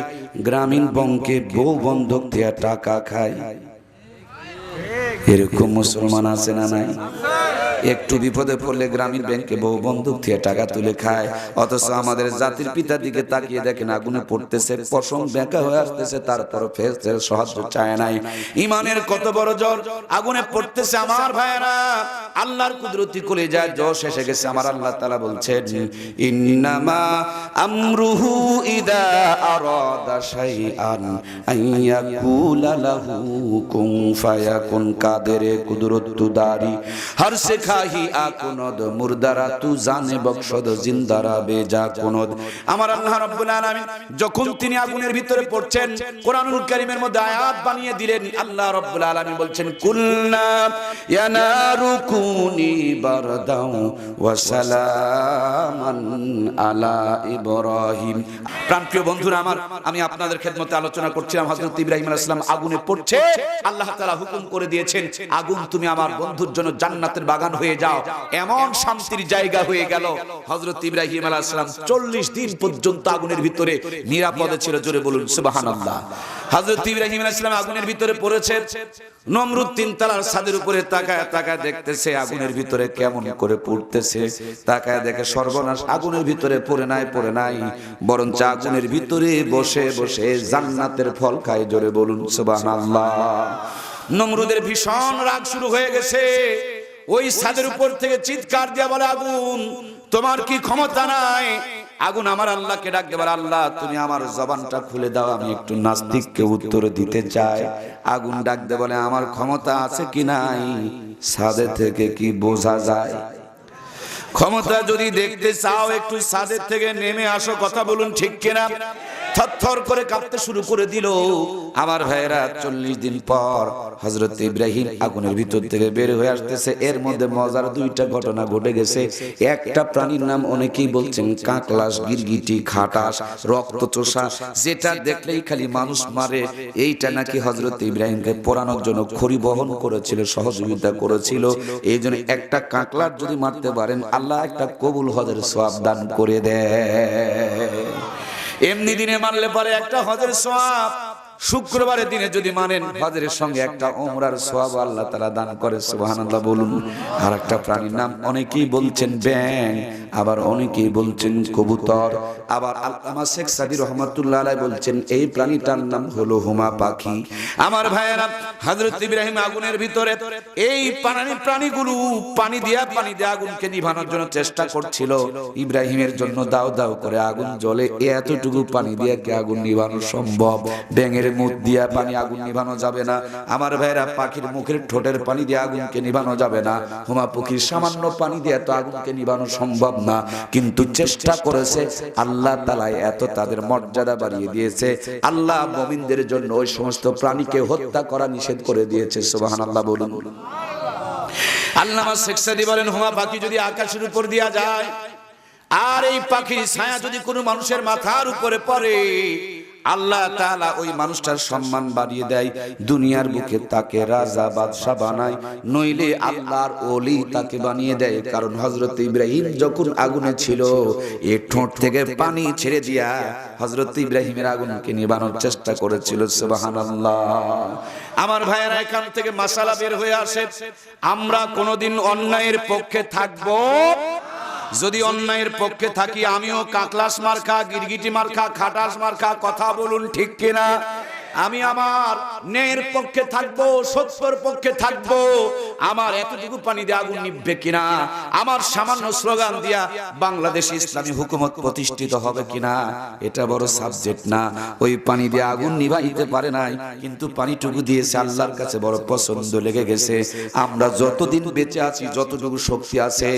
গ্রামীণ ব্যাংকে বউ বন্ধক দিয়ে টাকা খাই। এরকম মুসলমান আছে না নাই? একটু বিপদে পড়লে গ্রামীণ ব্যাংকে বহু বন্দুক দিয়ে টাকা তুলে খায়, অথচ আমাদের জাতির পিতার দিকে তাকিয়ে দেখেন আগুনে পড়তেছে, পশম বেঁকা হয়ে আসতেছে, তারপর ফেরেশতার সাহায্য চায় নাই। ইমানের কত বড় জ্বর, আগুনে পড়তেছে আমার ভাইরা, আল্লাহর কুদরতি করে যায়, জশ এসে গেছে। আমার আল্লাহ তাআলা বলছেন ইন্নামা আমরুহু ইদা আরাদা শাইআন আইয়াকুলা লাহু কুন ফায়াকুন। কাদের কুদরত দারি হর সে খাহি আকুনদ মুরদারা তু জানে বখশদ জিন্দারা বেজা কুনদ। আমার আল্লাহ রাব্বুল আলামিন যখন তিনি আগুনের ভিতরে পড়ছেন, কোরআনুল কারীমের মধ্যে আয়াত বানিয়ে দিলেন। আল্লাহ রাব্বুল আলামিন বলছেন কুলনা ইয়া নারু কুনি বারদাও ওয়া সালামান আলা ইব্রাহিম। প্রাণপ্রিয় বন্ধুরা আমার, আমি আপনাদের খেদমতে আলোচনা করছিলাম হযরত ইব্রাহিম আলাইহিস সালাম আগুনে পড়ছে, আল্লাহ তাআলা হুকুম করে দিয়েছেন আগুন তুমি আমার বন্ধুর জন্য জান্নাতের বাগান হয়ে যাও। এমন শান্তির জায়গা হয়ে গেল। হযরত ইব্রাহিম আলাইহিস সালাম 40 দিন পর্যন্ত আগুনের ভিতরে নিরাপদে ছিল। জোরে বলুন সুবহানাল্লাহ। হযরত ইব্রাহিম আলাইহিস সালাম আগুনের ভিতরে পড়েছে, নমরুদ তিন তলার ছাদের উপরে তাকায় তাকায় দেখতেছে আগুনের ভিতরে কেমন করে পড়তেছে। তাকায় দেখে সর্বনাশ, আগুনের ভিতরে পড়ে নাই, বরঞ্চ আগুনের ভিতরে বসে বসে জান্নাতের ফল খায়। জোরে বলুন সুবহানাল্লাহ। নমরুদের ভীষণ রাগ শুরু হয়ে গেছে। ওই ছাদের উপর থেকে চিৎকার দিয়ে বলে আগুন তোমার কি ক্ষমতা নাই? আগুন আমার আল্লাহকে ডাক দিয়ে বলে আল্লাহ তুমি আমার জবানটা খুলে দাও, আমি একটু নাস্তিককে উত্তর দিতে চাই। আগুন ডাক দিয়ে বলে আমার ক্ষমতা আছে কি নাই ছাদে থেকে কি বোঝা যায়? ক্ষমতা যদি দেখতে চাও একটু ছাদের থেকে নেমে আসো, কথা বলুন ঠিক কিনা? থরথর করে কাঁপতে শুরু করে দিল। আমার ভাইরা 40 দিন পর হযরত ইব্রাহিম আগুনের ভিতর থেকে বের হয়ে আসতেছে। এর মধ্যে মজার দুইটা ঘটনা ঘটে গেছে। একটা প্রাণীর নাম অনেকেই বলছেন কাকলাস, গিরগিটি, খাটাস, রক্তচোষা, যেটা দেখলেই খালি মানুষ মারে। এইটা নাকি হযরত ইব্রাহিমকে পোড়ানোর জন্য খড়ি বহন করেছিল, সহযোগিতা করেছিল। এই জন্য একটা কাকলার যদি মারতে পারেন আল্লাহ একটা কবুল হজের সওয়াব দান করে দেয়। এমনি দিনে মারলে পরে একটা হজের সওয়াব, শুক্রবারের দিনে যদি মানেন হজের সঙ্গে একটা উমরার সওয়াব আল্লাহ তাআলা দান করে। সুবহানাল্লাহ বলুন। আর একটা প্রাণীর নাম অনেকেই বলছেন ব্যাঙ, আবার অনেকেই বলছেন কবুতর, আবার আল্লামা শেখ সাদি রহমাতুল্লাহ আলাইহি বলছেন এই প্রাণীটার নাম হলো হুমা পাখি। আমার ভাইয়েরা, হযরত ইব্রাহিম আগুনের ভিতরে এই প্রাণীগুলো পানি দিয়া আগুনকে নিভানোর জন্য চেষ্টা করছিল। ইব্রাহিমের জন্য দাও দাও করে আগুন জ্বলে, এতটুকু পানি দিয়ে কি আগুন নিভানো সম্ভব? ব্যাঙের মুখ দিয়া পানি আগুন নিভানো যাবে না। আমার ভাইরা, পাখির মুখের ঠোঁটের পানি দিয়ে আগুনকে নিভানো যাবে না। হুমা পাখির সামান্য পানি দিয়ে তো আগুনকে নিভানো সম্ভব না। কিন্তু চেষ্টা করেছে। আল্লাহ তাআলা এত তাদের মর্যাদা বাড়িয়ে দিয়েছে। আল্লাহ মুমিনদের জন্য ওই সমস্ত প্রাণীকে হত্যা করা নিষেধ করে দিয়েছে। সুবহানাল্লাহ বলুন। আল্লামা শেখ সাদি বলেন হুমা পাখি যদি আকাশের উপর দিয়া যায় আর এই পাখির ছায়া যদি কোনো মানুষের মাথার উপরে পড়ে, আল্লাহ তাআলা ওই মানুষটার সম্মান বাড়িয়ে দেয়। দুনিয়ার বুকে তাকে রাজা বাদশা বানায়, নইলে আল্লাহর ওলি তাকে বানিয়ে দেয়। কারণ হযরত ইব্রাহিম যখন আগুনে ছিল, এই ঠোঁট থেকে পানি ছেড়ে দিয়া হযরত ইব্রাহিমের আগুনকে নিভানোর চেষ্টা করেছিল। সুবহানাল্লাহ। আমার ভাইয়েরা, এখান থেকে মাসালা বের হয়ে আসে, আমরা কোনোদিন অন্যায়ের পক্ষে থাকবো। যদি অন্যায়ের পক্ষে থাকি, আমিও কাকলাস মার্কা, গিরগিটি মার্কা, খাটাস মার্কা, কথা বলুন ঠিক কিনা? আমি আমার ন্যায়ের পক্ষে থাকবো, সত্যের পক্ষে থাকবো। আমার এতটুকু পানি দিয়ে আগুন নিভবে কিনা? আমার সামান্য স্লোগান দিয়া বাংলাদেশ ইসলামী হুকুমত প্রতিষ্ঠিত হবে কিনা? এটা বড় সাবজেক্ট না। ওই পানি দিয়ে আগুন নিভাইতে পারে নাই, কিন্তু পানিটুকু দিয়েছে আল্লাহর কাছে বড় পছন্দ লেগে গেছে। আমরা যতদিন বেঁচে আছি, যতটুকু শক্তি আছে,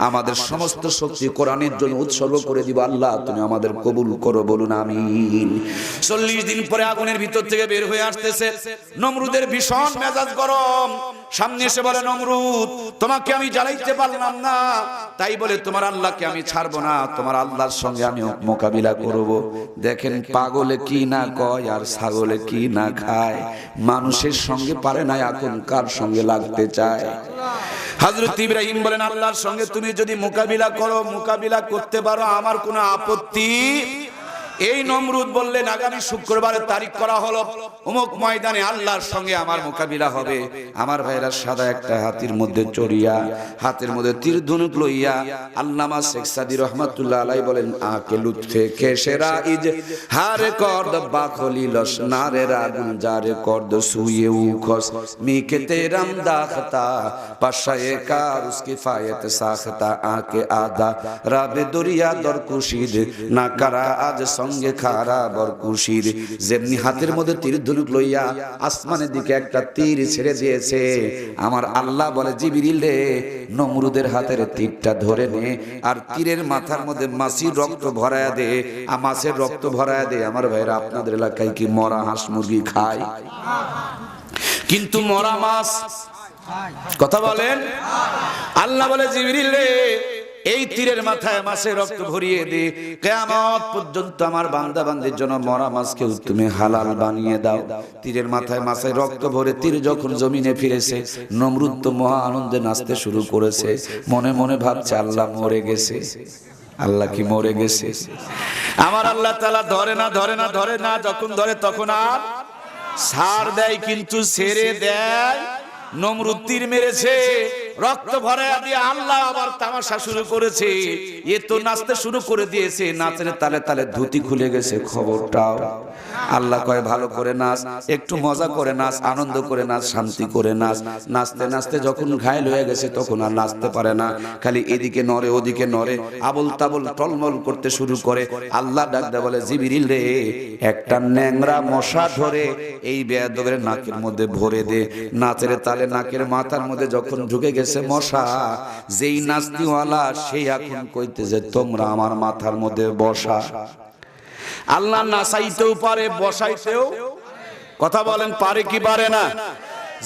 আমাদের সমস্ত শক্তি কোরআনের জন্য উৎসর্গ করে দিব। আল্লাহ তুমি আমাদের কবুল করো, বলুন আমিন। 40 দিন পরে আগুনের ভিতর থেকে বের হয়ে আসতেছে। নমরুদের ভীষণ মেজাজ গরম। সামনে এসে বলে নমরুদ তোমাকে আমি জ্বালাইতে পারলাম না, তাই বলে তোমার আল্লাহকে আমি ছাড়বো না, তোমার আল্লাহর সঙ্গে আমি মোকাবিলা করব। দেখেন পাগলে কি না কয় আর ছাগলে কি না খায়। মানুষের সঙ্গে পারে না, এখন কার সঙ্গে লাগতে চায়? হযরত ইব্রাহিম বলেন আল্লাহর সঙ্গে তুমি যদি মোকাবিলা করো, মোকাবিলা করতে পারো, আমার কোনো আপত্তি এই নমরুদ বললেন আগামী শুক্রবারের তারিখ করা হলো, অমুক ময়দানে আল্লাহর সঙ্গে আমার মোকাবিলা হবে। আমার ভাইরা সাদা একটা হাতির মধ্যে চড়িয়া, হাতের মধ্যে তীর ধনুক লইয়া আল্লামা শেখ সাদী রহমাতুল্লাহ আলাইহি বলেন আকে লুৎফে কেশেরা ইজ হারে কর্দ বাখলি লস নারে রাগুন জারে কর্দ সুয়ে উখস মিকে তেরাম দাখতা পাশায়ে কার উসকি ফায়েত সাখতা আকে আদা রাবে দরিয়া দরকুশিদ না কারা আজ সঙ্গে খারা বরকুশির। যেমনি হাতের মধ্যে তীর ধনুক লইয়া আসমানের দিকে একটা তীর ছেড়ে দিয়েছে, আমার আল্লাহ বলে জিবরিল রে নমরুদের হাতের তীরটা ধরে নে আর তীরের মাথার মধ্যে মাছির রক্ত ভরায়া দে, মাছের রক্ত ভরায়া দে। আমার ভাইরা আপনাদের এলাকায় কি মরা হাঁস মুরগি খায়? কিন্তু মরা মাছ কথা বলেন। আল্লাহ বলে জিবরিল রে এই তীরের মাথায় মাছের রক্ত ভরিয়ে দে, কিয়ামত পর্যন্ত আমার বান্দা বান্দির জন্য মরা মাছকে তুমি হালাল বানিয়ে দাও। তীরের মাথায় মাছের রক্ত ভরে তীর যখন জমিনে ফিরেছে, নমরুদ তো মহা আনন্দে নাচতে শুরু করেছে, মনে মনে ভাবছে আল্লাহ মরে গেছে। আল্লাহ কি মরে গেছে? আমার আল্লাহ তাআলা ধরে না ধরে না ধরে না, যখন ধরে তখন আর ছাড় দেয়, কিন্তু ছেড়ে দেয়। নমরুদ তীর মেরেছে, রক্ত ভরায়া দিয়ে আল্লাহ আবার তামাশা শুরু করেছে। এ তো নাচতে শুরু করে দিয়েছে, নাচের তালে তালে ধুতি খুলে গেছে খবরটাও। আল্লাহ কয় ভালো করে নাচ, একটু মজা করে নাচ, আনন্দ করে নাচ, শান্তি করে নাচ। নাচতে নাচতে যখন ঘায়ল হয়ে গেছে তখন আর নাচতে পারে না, খালি এদিকে নড়ে ওদিকে নড়ে, আবল তাবল টলমল করতে শুরু করে। আল্লাহ ডাকতে বলে জিবরিল রে একটা ন্যাংরা মশা ধরে এই বেয়াদবের নাকের মধ্যে ভরে দে। নাচের তালে নাকের মাথার মধ্যে যখন ঢুকে গেছে মশা, যেই নাচনিওয়ালা সেই এখন কইতে যে তোমরা আমার মাথার মধ্যে বসা। আল্লাহ নাচাইতেও পারে বসাইতেও, কথা বলেন পারে কি পারে না?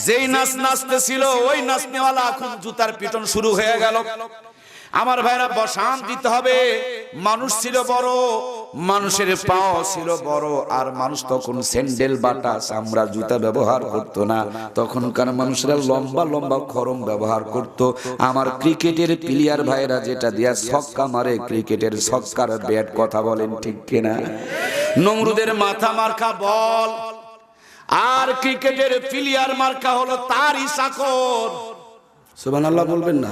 যেই নাচ নাচতেছিল ওই নাচনিওয়ালা এখন জুতার পিটন শুরু হয়ে গেল। আমার ভাইরা বসান দিতে হবে। মানুষ ছিল বড়, মানুষের পাও ছিল বড়, আর মানুষ তখন স্যান্ডেল বাটা চামড়া জুতা ব্যবহার করতো না, তখনকার মানুষরা লম্বা লম্বা খরম ব্যবহার করত। আমার ক্রিকেটের প্লেয়ার ভাইরা যেটা দিয়া ছক্কা মারে, ক্রিকেটের ছক্কার ব্যাট, কথা বলেন ঠিক কিনা? নমরুদের মাথা মার্কা বল, আর ক্রিকেটের প্লেয়ার মার্কা হলো তারই চাকর। সুবহানাল্লাহ বলবেন না?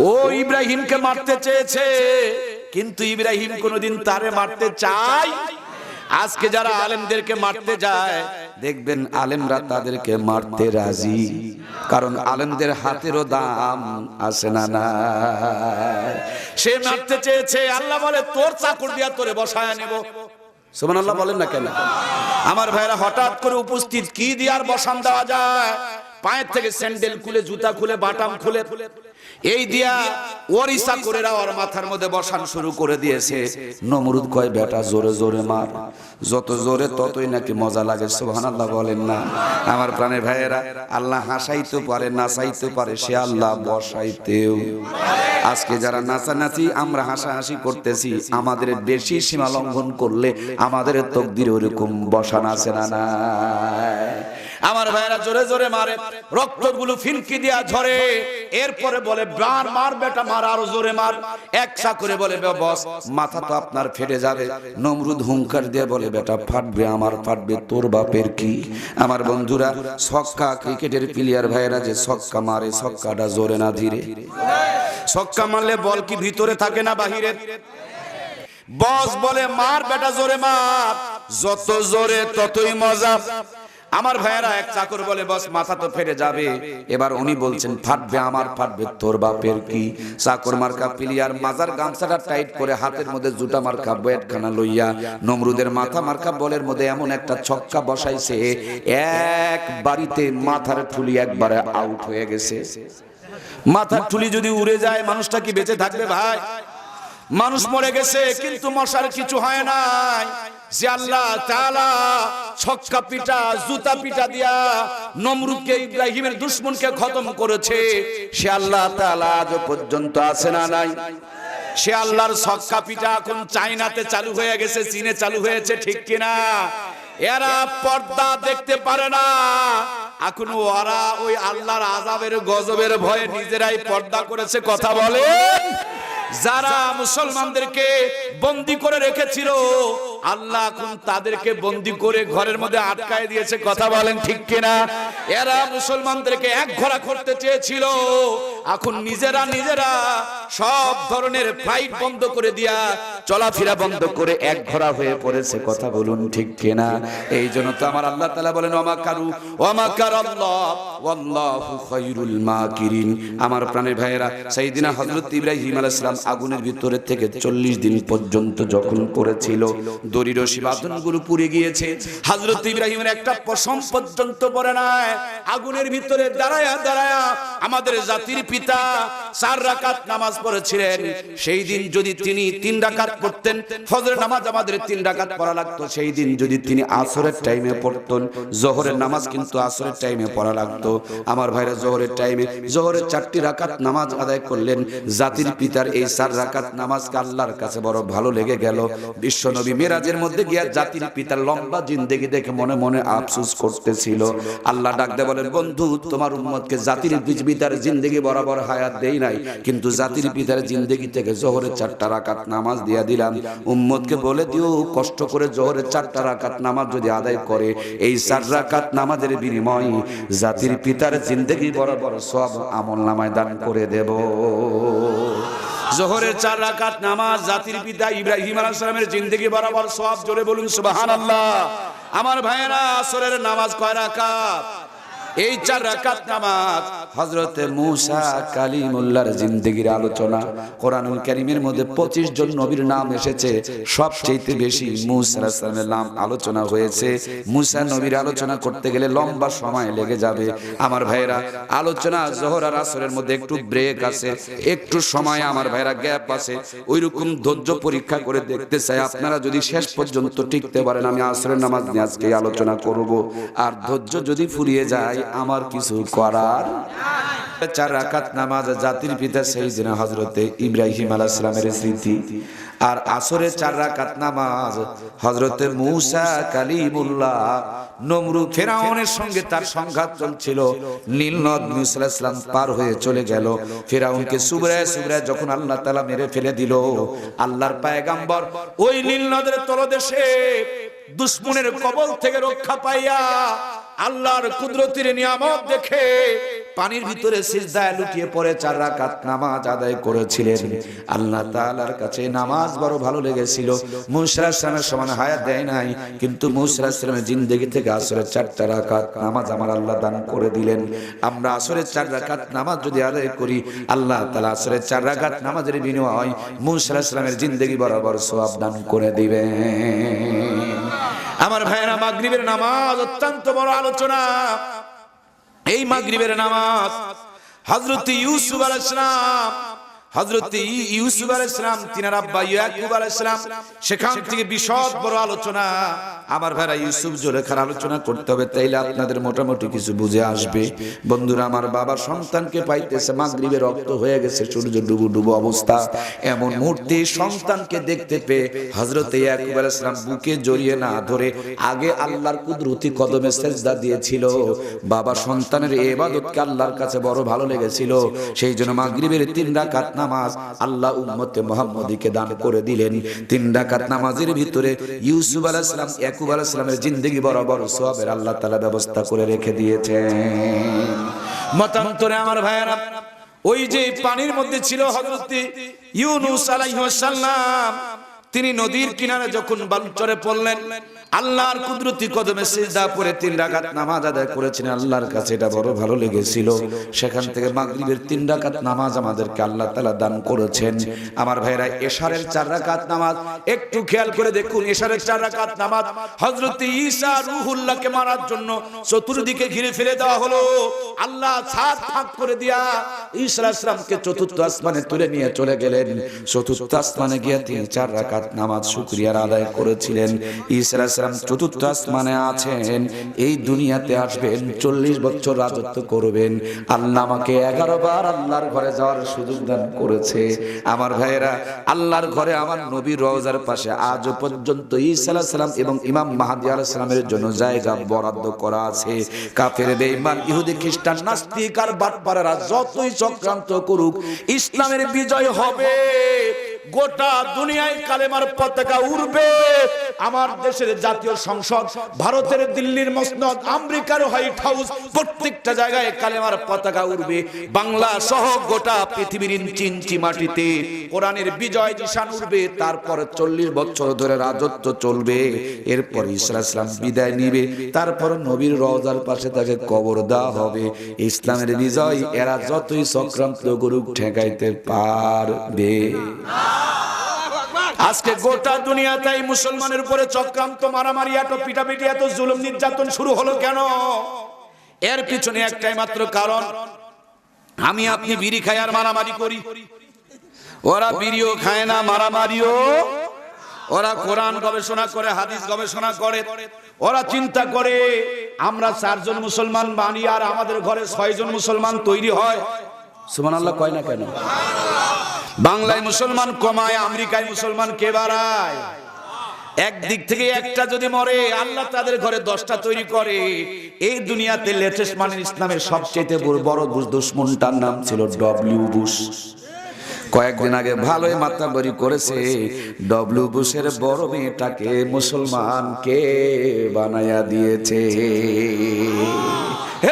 ও ইব্রাহিমকে মারতে চেয়েছে, কিন্তু ইব্রাহিম কোনদিন তারে মারতে চায়? আজকে যারা আলেমদেরকে মারতে যায় দেখবেন আলেমরা তাদেরকে মারতে রাজি, কারণ আলেমদের হাতেরও দাম আছে না না। সে মারতে চেয়েছে, আল্লাহ বলে তোর চাকর দিয়া তোরে বসায় নেব। সুবহানাল্লাহ বলেন না কেন? আমার ভাইরা হঠাৎ করে উপস্থিত, কি দিয়ে আর বসান দেওয়া যায়? পায়ের থেকে স্যান্ডেল খুলে, জুতা খুলে, বাটাম খুলে, এই দিয়া ওরিসা করে ওর মাথার মধ্যে বসান শুরু করে দিয়েছে। নমরুদ কয় বেটা জোরে জোরে মার, যত জোরে ততই নাকি মজা লাগে। সুবহানাল্লাহ বলেন না? আমার প্রাণের ভাইয়েরা, আল্লাহ হাসাইতে পারে, নাচাইতে পারে, সে আল্লাহ বসাইতেও। আজকে যারা নাচানাচি আমরা হাসাহাসি করতেছি, আমাদের বেশি সীমা লঙ্ঘন করলে আমাদের তকদির ওরকম বসান আছে না না? আমার ভাইয়েরা জোরে জোরে মারে, রক্তগুলো ফিনকি দিয়া ঝরে, এরপরে বলে মার মার বেটা মার, আরো জোরে মার। একসা করে বলে বস মাথা তো আপনার ফেটে যাবে। নমরুদ হুঙ্কার দিয়ে বলে বেটা ফাটবে, আমার ফাটবে, তোর বাপের কি? আমার বন্ধুরা, ছক্কা ক্রিকেটের প্লেয়ার ভাইয়েরা যে ছক্কা মারে, ছক্কাটা জোরে না ধীরে? ছক্কা মারলে বল কি ভিতরে থাকে না বাহিরে? বস বলে মার বেটা জোরে মার, যত জোরে ততই মজা। আমার ভাইয়েরা, এক চাকর বলে বস মাথা তো ফেটে যাবে। এবার উনি বলছেন ফাটবে, আমার ফাটবে, তোর বাপের কি? চাকর মার্কা প্লেয়ার মাজার গামছাটা টাইট করে হাতের মধ্যে জুতা মার্কা ব্যাটখানা লইয়া নমরুদের মাথা মার্কা বলের মধ্যে এমন একটা ছক্কা বসাইছে, এক বাড়িতে মাথার ঠুলি একবারে আউট হয়ে গেছে। মাথার ঠুলি যদি উড়ে যায় মানুষটা কি বেঁচে থাকবে ভাই? মানুষ মরে গেছে, কিন্তু মশার কিছু হয় নাই। যে আল্লাহ তাআলা ছক্কা পিটা, জুতা পিটা দিয়া নমরুদকে, ইব্রাহিমের দুশমনকে খতম করেছে, সে আল্লাহ তাআলা আজ পর্যন্ত আছে না নাই? সে আল্লাহর ছক্কা পিটা এখন চায়নাতে চালু হয়ে গেছে, চীনে চালু হয়েছে, ঠিক কিনা? এরা পর্দা দেখতে পারে না, এখন ওরা ওই আল্লাহর আযাবের গজবের ভয়ে নিজেরাই পর্দা করেছে, কথা বলেন। যারা মুসলমানদেরকে বন্দী করে রেখেছিল, আল্লাহ এখন তাদেরকে বন্দী করে ঘরের মধ্যে আটকায় দিয়েছে। কথা বলেন ঠিক কিনা? এরা মুসলমানদেরকে একঘরা করতে চেয়েছিল, এখন নিজেরা সব ধরনের ফ্লাইট বন্ধ করে দিয়া, চলাফেরা বন্ধ করে একঘরা হয়ে পড়েছে। কথা বলুন ঠিক কিনা? এই জন্য তো আমার আল্লাহ তাআলা বলেন ওয়ামাকারু ওয়ামাকারাল্লাহ ওয়াল্লাহু খায়রুল মাকিরিন। আমার প্রাণের ভাইয়েরা, সাইয়েদিনা হযরত ইব্রাহিম আলাইহিস সালাম আগুনের ভিতরে থেকে 40 দিন পর্যন্ত যখন করেছিল, দড়ি রশি বাঁধনগুলো পুড়ে গিয়েছে। হযরত ইব্রাহিমের একটা পশম পর্যন্ত পড়ে নাই। আগুনের ভিতরে দাঁড়ায়া আমাদের জাতির পিতা 4 রাকাত নামাজ পড়েছিলেন। সেই দিন যদি তিনি 3 রাকাত পড়তেন, ফজরের নামাজ আমাদের 3 রাকাত পড়া লাগতো। সেই দিন যদি তিনি আসরের টাইমে পড়তেন, জোহরের নামাজ কিন্তু আসরের টাইমে পড়া লাগতো। আমার ভাইরা, জোহরের টাইমে জোহরের 4টি রাকাত নামাজ আদায় করলেন। জাতির পিতার এই 4 রাকাত নামাজকে আল্লাহর কাছে বড় ভালো লেগে গেল। বিশ্বনবী মেরাজের মধ্যে গিয়া জাতির পিতার লম্বা জিন্দেগি দেখে মনে মনে আফসোস করতেছিল। আল্লাহ ডাক দিয়ে বলেন, বন্ধু, তোমার উম্মতকে জাতির পিতার জিন্দেগি বরাবর হায়াত দেই নাই, কিন্তু জাতির পিতার জিন্দেগি থেকে জোহরের 4টা রাকাত নামাজ দিয়া দিলাম। উম্মতকে বলে দিও, কষ্ট করে জোহরের 4টা রাকাত নামাজ যদি আদায় করে, এই 4 রাকাত নামাজের বিনিময়ে জাতির পিতার জিন্দেগি বরাবর সব আমলনামায় দান করে দেব। জোহরের 4 রাকাত নামাজ জাতির পিতা ইব্রাহিম আলাইহিস সালামের জিন্দেগি বরাবর সওয়াব। জোরে বলুন সুবহানাল্লাহ। আমার ভাইয়েরা, আসরের নামাজ কয় রাকাত? এই 4 রাকাত নামাজ। হযরতে মূসা কালিমুল্লাহর জিন্দেগির আলোচনা কোরআনুল কারীমের মধ্যে 25 জন নবীর নাম এসেছে। সবচেয়ে বেশি মূসা আলাইহিস সালামের নাম আলোচনা হয়েছে। মূসা নবীর আলোচনা করতে গেলে লম্বা সময় লেগে যাবে। আমার ভাইরা, আলোচনা যোহর আর আসরের মধ্যে একটু ব্রেক আছে, একটু সময় আমার ভাইরা গ্যাপ আছে। ওইরকম ধৈর্য পরীক্ষা করে দেখতে চাই আপনারা যদি শেষ পর্যন্ত টিকতে পারেন। আমি আসরের নামাজ নিয়ে আজকে আলোচনা করব, আর ধৈর্য যদি ফুরিয়ে যায় আমার কিছু করার। 4 রাকাত নামাজ জাতির পিতা সাইয়েদিনা হযরতে ইব্রাহিম আলাইহিস সালামের স্মৃতি, আর আসরের 4 রাকাত নামাজ হযরতে মূসা কালিমুল্লাহ নমরুদ ফেরাউনের সঙ্গে তার সংঘাত চলছিল। নীল নদ মূসা আলাইহিস সালাম পার হয়ে চলে গেল। ফেরাউনকে সুবরায় যখন আল্লাহ তাআলা মেরে ফেলে দিল, আল্লাহর পয়গম্বর ওই নীল নদের তলদেশে দুশমনের কবল থেকে রক্ষা পাইয়া আল্লাহর কুদরতের নিয়ামত দেখে পানির ভিতরে সিজদায় লুটিয়ে পড়ে 4 রাকাত নামাজ আদায় করেছিলেন। আল্লাহ তাআলার কাছে নামাজ বড় ভালো লেগেছিল। মূসা আলাইহিস সালামের সমান হায়াত দেয় নাই, কিন্তু মূসা আলাইহিস সালামের জিন্দেগি থেকে আসরের 4টা রাকাত নামাজ আমার আল্লাহ দান করে দিলেন। আমরা আসরের 4 রাকাত নামাজ যদি আদায় করি, আল্লাহ তাআলা আসরের 4 রাকাত নামাজের বিনিময়ে মূসা আলাইহিস সালামের জিন্দেগি বরাবর সওয়াব দান করে দিবেন। আমার ভাইয়েরা, মাগরিবের নামাজ অত্যন্ত বড় আলোচনা। এই মাগরিবের নামাজ হযরত ইউসুফ আলাইহিস সালাম, হযরত ইউসুফ আলাইহিস সালাম তিনার আব্বা ইয়াকুব আলাইহিস সালাম, সেখান থেকে বিশদ বড় আলোচনা। আমার ভাইরা, ইউসুফ জুলেখার আলোচনা করতে হবে, তাইলে আপনাদের মোটামুটি কিছু বুঝে আসবে। বন্ধুরা, আমার বাবার সন্তানকে পাইতেছে, মাগরিবের রক্ত হয়ে গেছে, সূর্য ডুবো অবস্থা। এমন মুহূর্তে সন্তানকে দেখতে পেয়ে হযরত ইয়াকুব আলাইহিস সালাম বুকে জড়িয়ে না ধরে আগে আল্লাহর কুদরতি কদমে সিজদা দিয়েছিল। বাবা সন্তানের এই ইবাদতকে আল্লাহর কাছে বড় ভালো লেগেছিল। সেই জন্য মাগরিবের 3 রাকাত নামাজ আল্লাহ উম্মতে মুহাম্মদীকে দান করে দিলেন। 3 রাকাত নামাজের ভিতরে ইউসুফ আলাইহিস সালাম ইয়াকুব আলাইহিস সালামের জিন্দেগি বরাবর সওয়াবের আল্লাহ তাআলা ব্যবস্থা করে রেখে দিয়েছেন। মতান্তরে আমার ভাইয়েরা, ওই যে পানির মধ্যে ছিল হযরত ইউনূস আলাইহিস সালাম, তিনি নদীর কিনারে যখন বালুচরে পড়লেন, আল্লাহর কুদরতি কদমে সিজদা পড়ে 3 রাকাত নামাজ আদায় করেছেন। আল্লাহর কাছে এটা বড় ভালো লেগেছিল। সেখান থেকে মাগরিবের 3 রাকাত নামাজ আমাদেরকে আল্লাহ তাআলা দান করেছেন। আমার ভাইরা, এশারের 4 রাকাত নামাজ একটু খেয়াল করে দেখুন। এশারের 4 রাকাত নামাজ হযরত ঈসা রূহুল্লাহকে মারার জন্য চতুর্দিকে ঘিরে ফেলে দেওয়া হলো। আল্লাহ ছাদ ফাঁক করে দিয়া ঈসা আলাইহিস সালামকে চতুর্থ আসমানে তুলে নিয়ে চলে গেলেন। চতুর্থ আসমানে গিয়ে তিনি 4 রাকাত রাকাত নামাজ শুকরিয়ার আদায় করেছিলেন। ঈসা আলাইহিস সালাম চতুর্থ আসমানে আছেন, এই দুনিয়াতে আসবেন, 40 বছর রাজত্ব করবেন। আল্লাহ আমাকে 11 বার আল্লাহর ঘরে যাওয়ার সুযোগ দান করেছে। আমার ভাইয়েরা, আল্লাহর ঘরে আমার নবীর রওজার পাশে আজ পর্যন্ত ঈসা আলাইহিস সালাম এবং ইমাম মাহদী আলাইহিস সালামের জন্য জায়গা বরাদ্দ করা আছে। কাফের, বেঈমান, ইহুদি, খ্রিস্টান, নাস্তিক আর বাটপাড়ারা যতই চক্রান্ত করুক, ইসলামের বিজয় হবে। গোটা দুনিয়ায় কালেমার পতাকা উড়বে। আমার দেশের জাতীয় সংসদ, ভারতের দিল্লির মসনদ, আমেরিকার হোয়াইট হাউস, প্রত্যেকটা জায়গায় কালেমার পতাকা উড়বে। বাংলা সহ গোটা পৃথিবীর ইঞ্চি ইঞ্চি মাটিতে কোরআনের বিজয় নিশান উড়বে। তারপর 40 বছর ধরে রাজত্ব চলবে। এরপর ঈসা আলাইহিস সালাম বিদায় নিবে, তারপর নবীর রওজার পাশে তাকে কবর দেওয়া হবে। ইসলামের বিজয় এরা যতই চক্রান্ত করুক ঠেকাইতে পারবে। আজকে গোটা দুনিয়াতেই মুসলমানের উপরে চক্রান্ত, মারামারি, এত পিটাপিটি, এত জুলুম নির্যাতন শুরু হলো কেন? এর পিছনে একটাই মাত্র কারণ, আমি আপনি বিড়ি খাই আর মারামারি করি। ওরা বিড়িও খায় না, মারামারিও। ওরা কোরআন গবেষণা করে, হাদিস গবেষণা করে। ওরা চিন্তা করে আমরা 4 জন মুসলমান বানি আর আমাদের ঘরে 6 জন মুসলমান তৈরি হয়। সুবহানাল্লাহ কয় না কেন? বাংলায় মুসলমান কমায়, আমেরিকায় মুসলমান কে বাড়ায়? একদিক থেকে একটা যদি মরে, আল্লাহ তাদের ঘরে 10টা তৈরি করে। এই দুনিয়াতে লেটেস্ট মানে ইসলামের সবচেয়ে বড় দুশমনটার নাম ছিল ডব্লিউ বুশ। কয়েকদিন আগে ভালোই মাতাবরি করেছে, ডব্লিউ বুশের বড় মেয়েটাকে মুসলমানকে বানায়া দিয়েছে।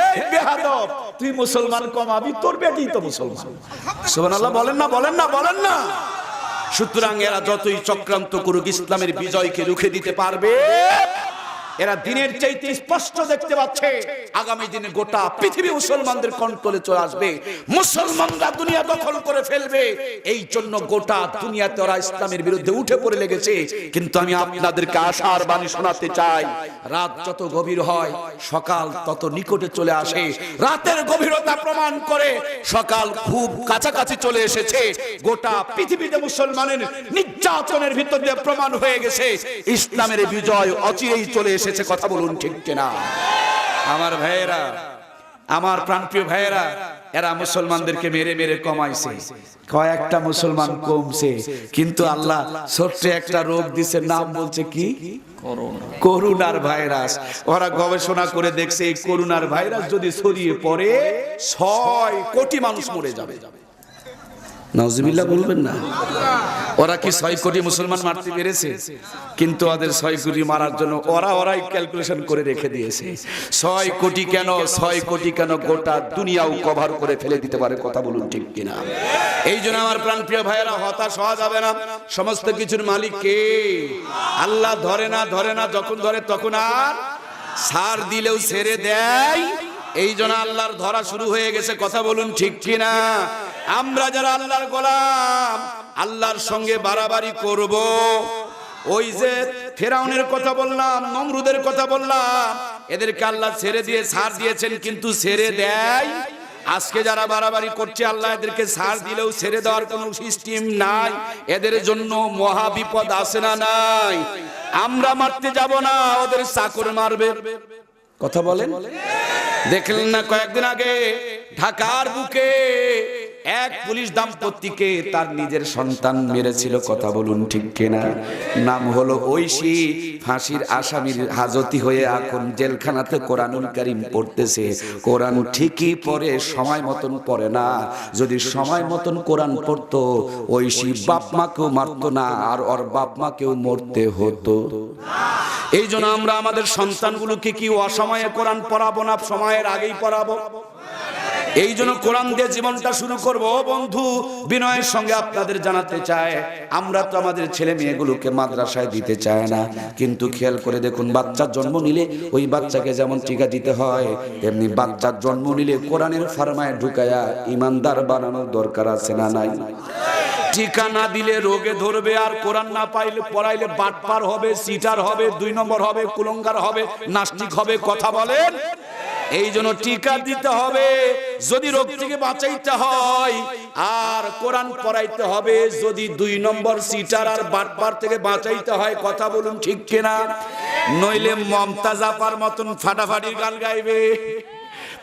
এই বেয়াদব, তুই মুসলমান কমাবি, তোর বেটি তো মুসলমান। সুবহানাল্লাহ বলেন না, বলেন না, বলেন না। সুতরাং এরা যতই চক্রান্ত করুক, ইসলামের বিজয়কে রুখে দিতে পারবে। এরা দিনের চাইতে স্পষ্ট দেখতে পাচ্ছে আগামী দিনে গোটা পৃথিবী মুসলমানদের কন্ট্রোলে চলে আসবে। মুসলমানরা দুনিয়া দখল করে ফেলবে। এই জন্য গোটা দুনিয়াতে ওরা ইসলামের বিরুদ্ধে উঠে পড়ে লেগেছে। কিন্তু আমি আপনাদেরকে আশার বাণী শোনাতে চাই, রাত যত গভীর হয় সকাল তত নিকটে চলে আসে। রাতের গভীরতা প্রমাণ করে সকাল খুব কাছাকাছি চলে এসেছে। গোটা পৃথিবীতে মুসলমানের নির্যাতনের ভিতর দিয়ে প্রমাণ হয়ে গেছে ইসলামের বিজয় অচিরেই চলে এসেছে। কথা বলুন ঠিক কিনা? আমার ভাইয়েরা, আমার প্রাণপ্রিয় ভাইয়েরা, এরা মুসলমানদেরকে মেরে মেরে কমাইছে। কয়েকটা মুসলমান কমছে, কিন্তু আল্লাহ ছোট্ট একটা রোগ দিছে, নাম বলছে কি? করোনার ভাইরাস। ওরা গবেষণা করে দেখছে এই করোনার ভাইরাস যদি ছড়িয়ে পড়ে 6 কোটি মানুষ মরে যাবে। নাউজুবিল্লাহ বলবেন না? ওরা কি 6 কোটি মুসলমান মারতে পেরেছে? কিন্তু ওদের 6 কোটি মারার জন্য ওরাই ক্যালকুলেশন করে রেখে দিয়েছে। 6 কোটি কেন, 6 কোটি কেন, গোটা দুনিয়াও কভার করে ফেলে দিতে পারে। কথা বলুন ঠিক কিনা? এই জন্য আমার প্রাণপ্রিয় ভাইয়েরা, হতাশ হওয়া যাবে না। সমস্ত কিছুর মালিক কে? আল্লাহ। ধরে না, ধরে না, যখন ধরে তখন আর ছাড় দিলেও ছেড়ে দেয়। এই জন্য আল্লাহর ধরা শুরু হয়ে গেছে। কথা বলুন ঠিক কিনা? আমরা যারা আল্লাহর গোলাম, আল্লাহর সঙ্গে বাড়াবাড়ি করব। ওই যে ফেরাউনের কথা বললাম, নমরুদের কথা বললাম, এদেরকে আল্লাহ ছেড়ে দিয়ে ছাড় দিয়েছেন, কিন্তু ছেড়ে দেয়। আজকে যারা বাড়াবাড়ি করছে, আল্লাহ এদেরকে ছাড় দিলেও ছেড়ে দেওয়ার কোনো সিস্টেম নাই। এদের জন্য মহা বিপদ আছে না নাই? আমরা মারতে যাব না, ওদের চাকর মারবে। কথা বলেন। দেখলেন না কয়েকদিন আগে ঢাকার বুকে এক পুলিশ দাম্পত্যকে তার নিজের সন্তান মেরেছিল। কথা বলুন ঠিক কিনা? নাম হলো ঐশী। ফাঁসির আসামির হাজতি হয়ে এখন জেলখানাতে কোরআনুল কারীম পড়তেছে। কোরআন ঠিকই পড়ে, সময় মতন পড়ে না। যদি সময় মতন কোরআন পড়তো, ঐশী বাপ মাকেও মারতো না, আর ওর বাপ মাকেও মরতে হতো। এই জন্য আমরা আমাদের সন্তানগুলোকে কি অসময়ে কোরআন পড়াবো না, সময়ের আগেই পড়াবো? এই জন্য কোরআন দিয়ে জীবনটা শুরু করব। বন্ধু, বিনয়ের সঙ্গে আপনাদের জানাতে চাই, আমরা তো আমাদের ছেলে মেয়েগুলোকে মাদ্রাসায় দিতে চাই না, কিন্তু খেয়াল করে দেখুন, বাচ্চার জন্ম নিলে ওই বাচ্চাকে যেমন টিকা দিতে হয়, তেমনি বাচ্চার জন্ম নিলে কোরআনের ফার্মায় ঢুকায়া ইমানদার বানানোর দরকার আছে না নাই? টিকা না দিলে রোগে ধরবে, আর কোরআন না পাইলে পড়াইলে বাটপার হবে, সিটার হবে, 2 নম্বর হবে, কুলঙ্গার হবে, নাস্তিক হবে। কথা বলেন। এই জন্য টিকা দিতে হবে যদি রোগ থেকে বাঁচাইতে হয়, আর কোরআন পড়াইতে হবে যদি 2 নম্বর সিটার আর বাটপার থেকে বাঁচাইতে হয়। কথা বলুন ঠিক কিনা? নইলে মমতাজ আপার মতন ফাটাফাটি গান গাইবে,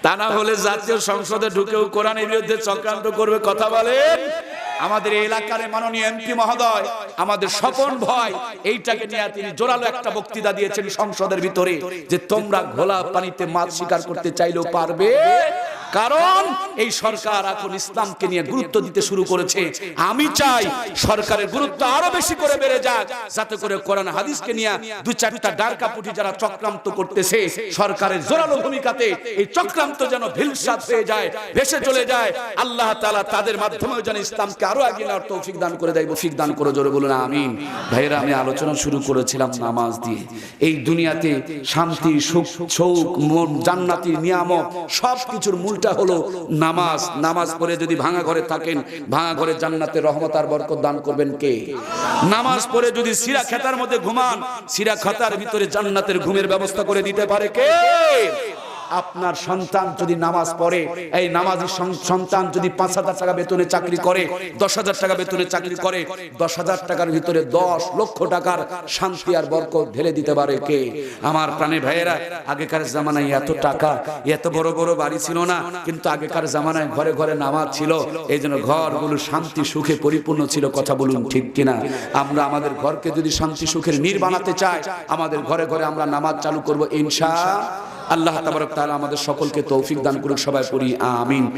তা না হলে জাতীয় সংসদে ঢুকেও কোরআনের বিরুদ্ধে চক্রান্ত করবে। কথা বলেন। আমাদের এলাকার মাননীয় এমপি মহোদয়, আমাদের স্বপন ভাই, এইটাকে নিয়ে তিনি জোরালো একটা বক্তৃতা দিয়েছেন সংসদের ভিতরে, যে তোমরা ঘোলা পানিতে মাছ শিকার করতে চাইলেও পারবে, কারণ এই সরকার এখন ইসলামকে নিয়ে গুরুত্ব দিতে শুরু করেছে। আমি চাই সরকারের গুরুত্ব আরো বেশি করে বেড়ে যাক, যাতে করে কোরআন হাদিসকে নিয়ে 2-4টা ডারকাপুটি যারা চক্রান্ত করতেছে, সরকারের জোরালো ভূমিকাতে এই চক্রান্ত যেন ভিলসাত হয়ে যায়, ভেসে চলে যায়। আল্লাহ তাআলা তাদের মাধ্যমেও যেন ইসলামকে আরো এগিয়ে নেওয়ার তৌফিক দান করে দেয়। তৌফিক দান করে জোরে বলুন আমিন। ভাইরা, আমি আলোচনা শুরু করেছিলাম নামাজ দিয়ে। এই দুনিয়াতে শান্তি, সুখ, শৌক, মন, জান্নাতি নিয়ামত সবকিছুর মূলটা হলো নামাজ। নামাজ পড়ে যদি ভাঙা ঘরে থাকেন, ভাঙা ঘরে জান্নাতের রহমত আর বরকত দান করবেন কে? নামাজ পড়ে যদি সিরা খাতার মধ্যে ঘুমান, সিরা খাতার ভিতরে জান্নাতের ঘুমের ব্যবস্থা করে দিতে পারে কে? আপনার সন্তান যদি নামাজ পড়ে, এই নামাজি সন্তান যদি 5,000 টাকা বেতনে চাকরি করে, 10,000 টাকা বেতনে চাকরি করে, 10,000 টাকার ভিতরে 10 লক্ষ টাকার শান্তি আর বরকত ঢেলে দিতে পারে কে? আমার প্রাণের ভাইয়েরা, আগেকার জামানায় এত টাকা, এত বড় বড় বাড়ি ছিল না, কিন্তু আগেকার জামানায় ঘরে ঘরে নামাজ ছিল। এই জন্য ঘরগুলো শান্তি সুখে পরিপূর্ণ ছিল। কথা বলুন ঠিক কিনা? আমরা আমাদের ঘরকে যদি শান্তি সুখের নীড় বানাতে চাই, আমাদের ঘরে ঘরে আমরা নামাজ চালু করব ইনশাআল্লাহ। আল্লাহ তাবারক তাআলা আমাদের সকলকে তৌফিক দান করুক। সবাই পড়ি আমিন।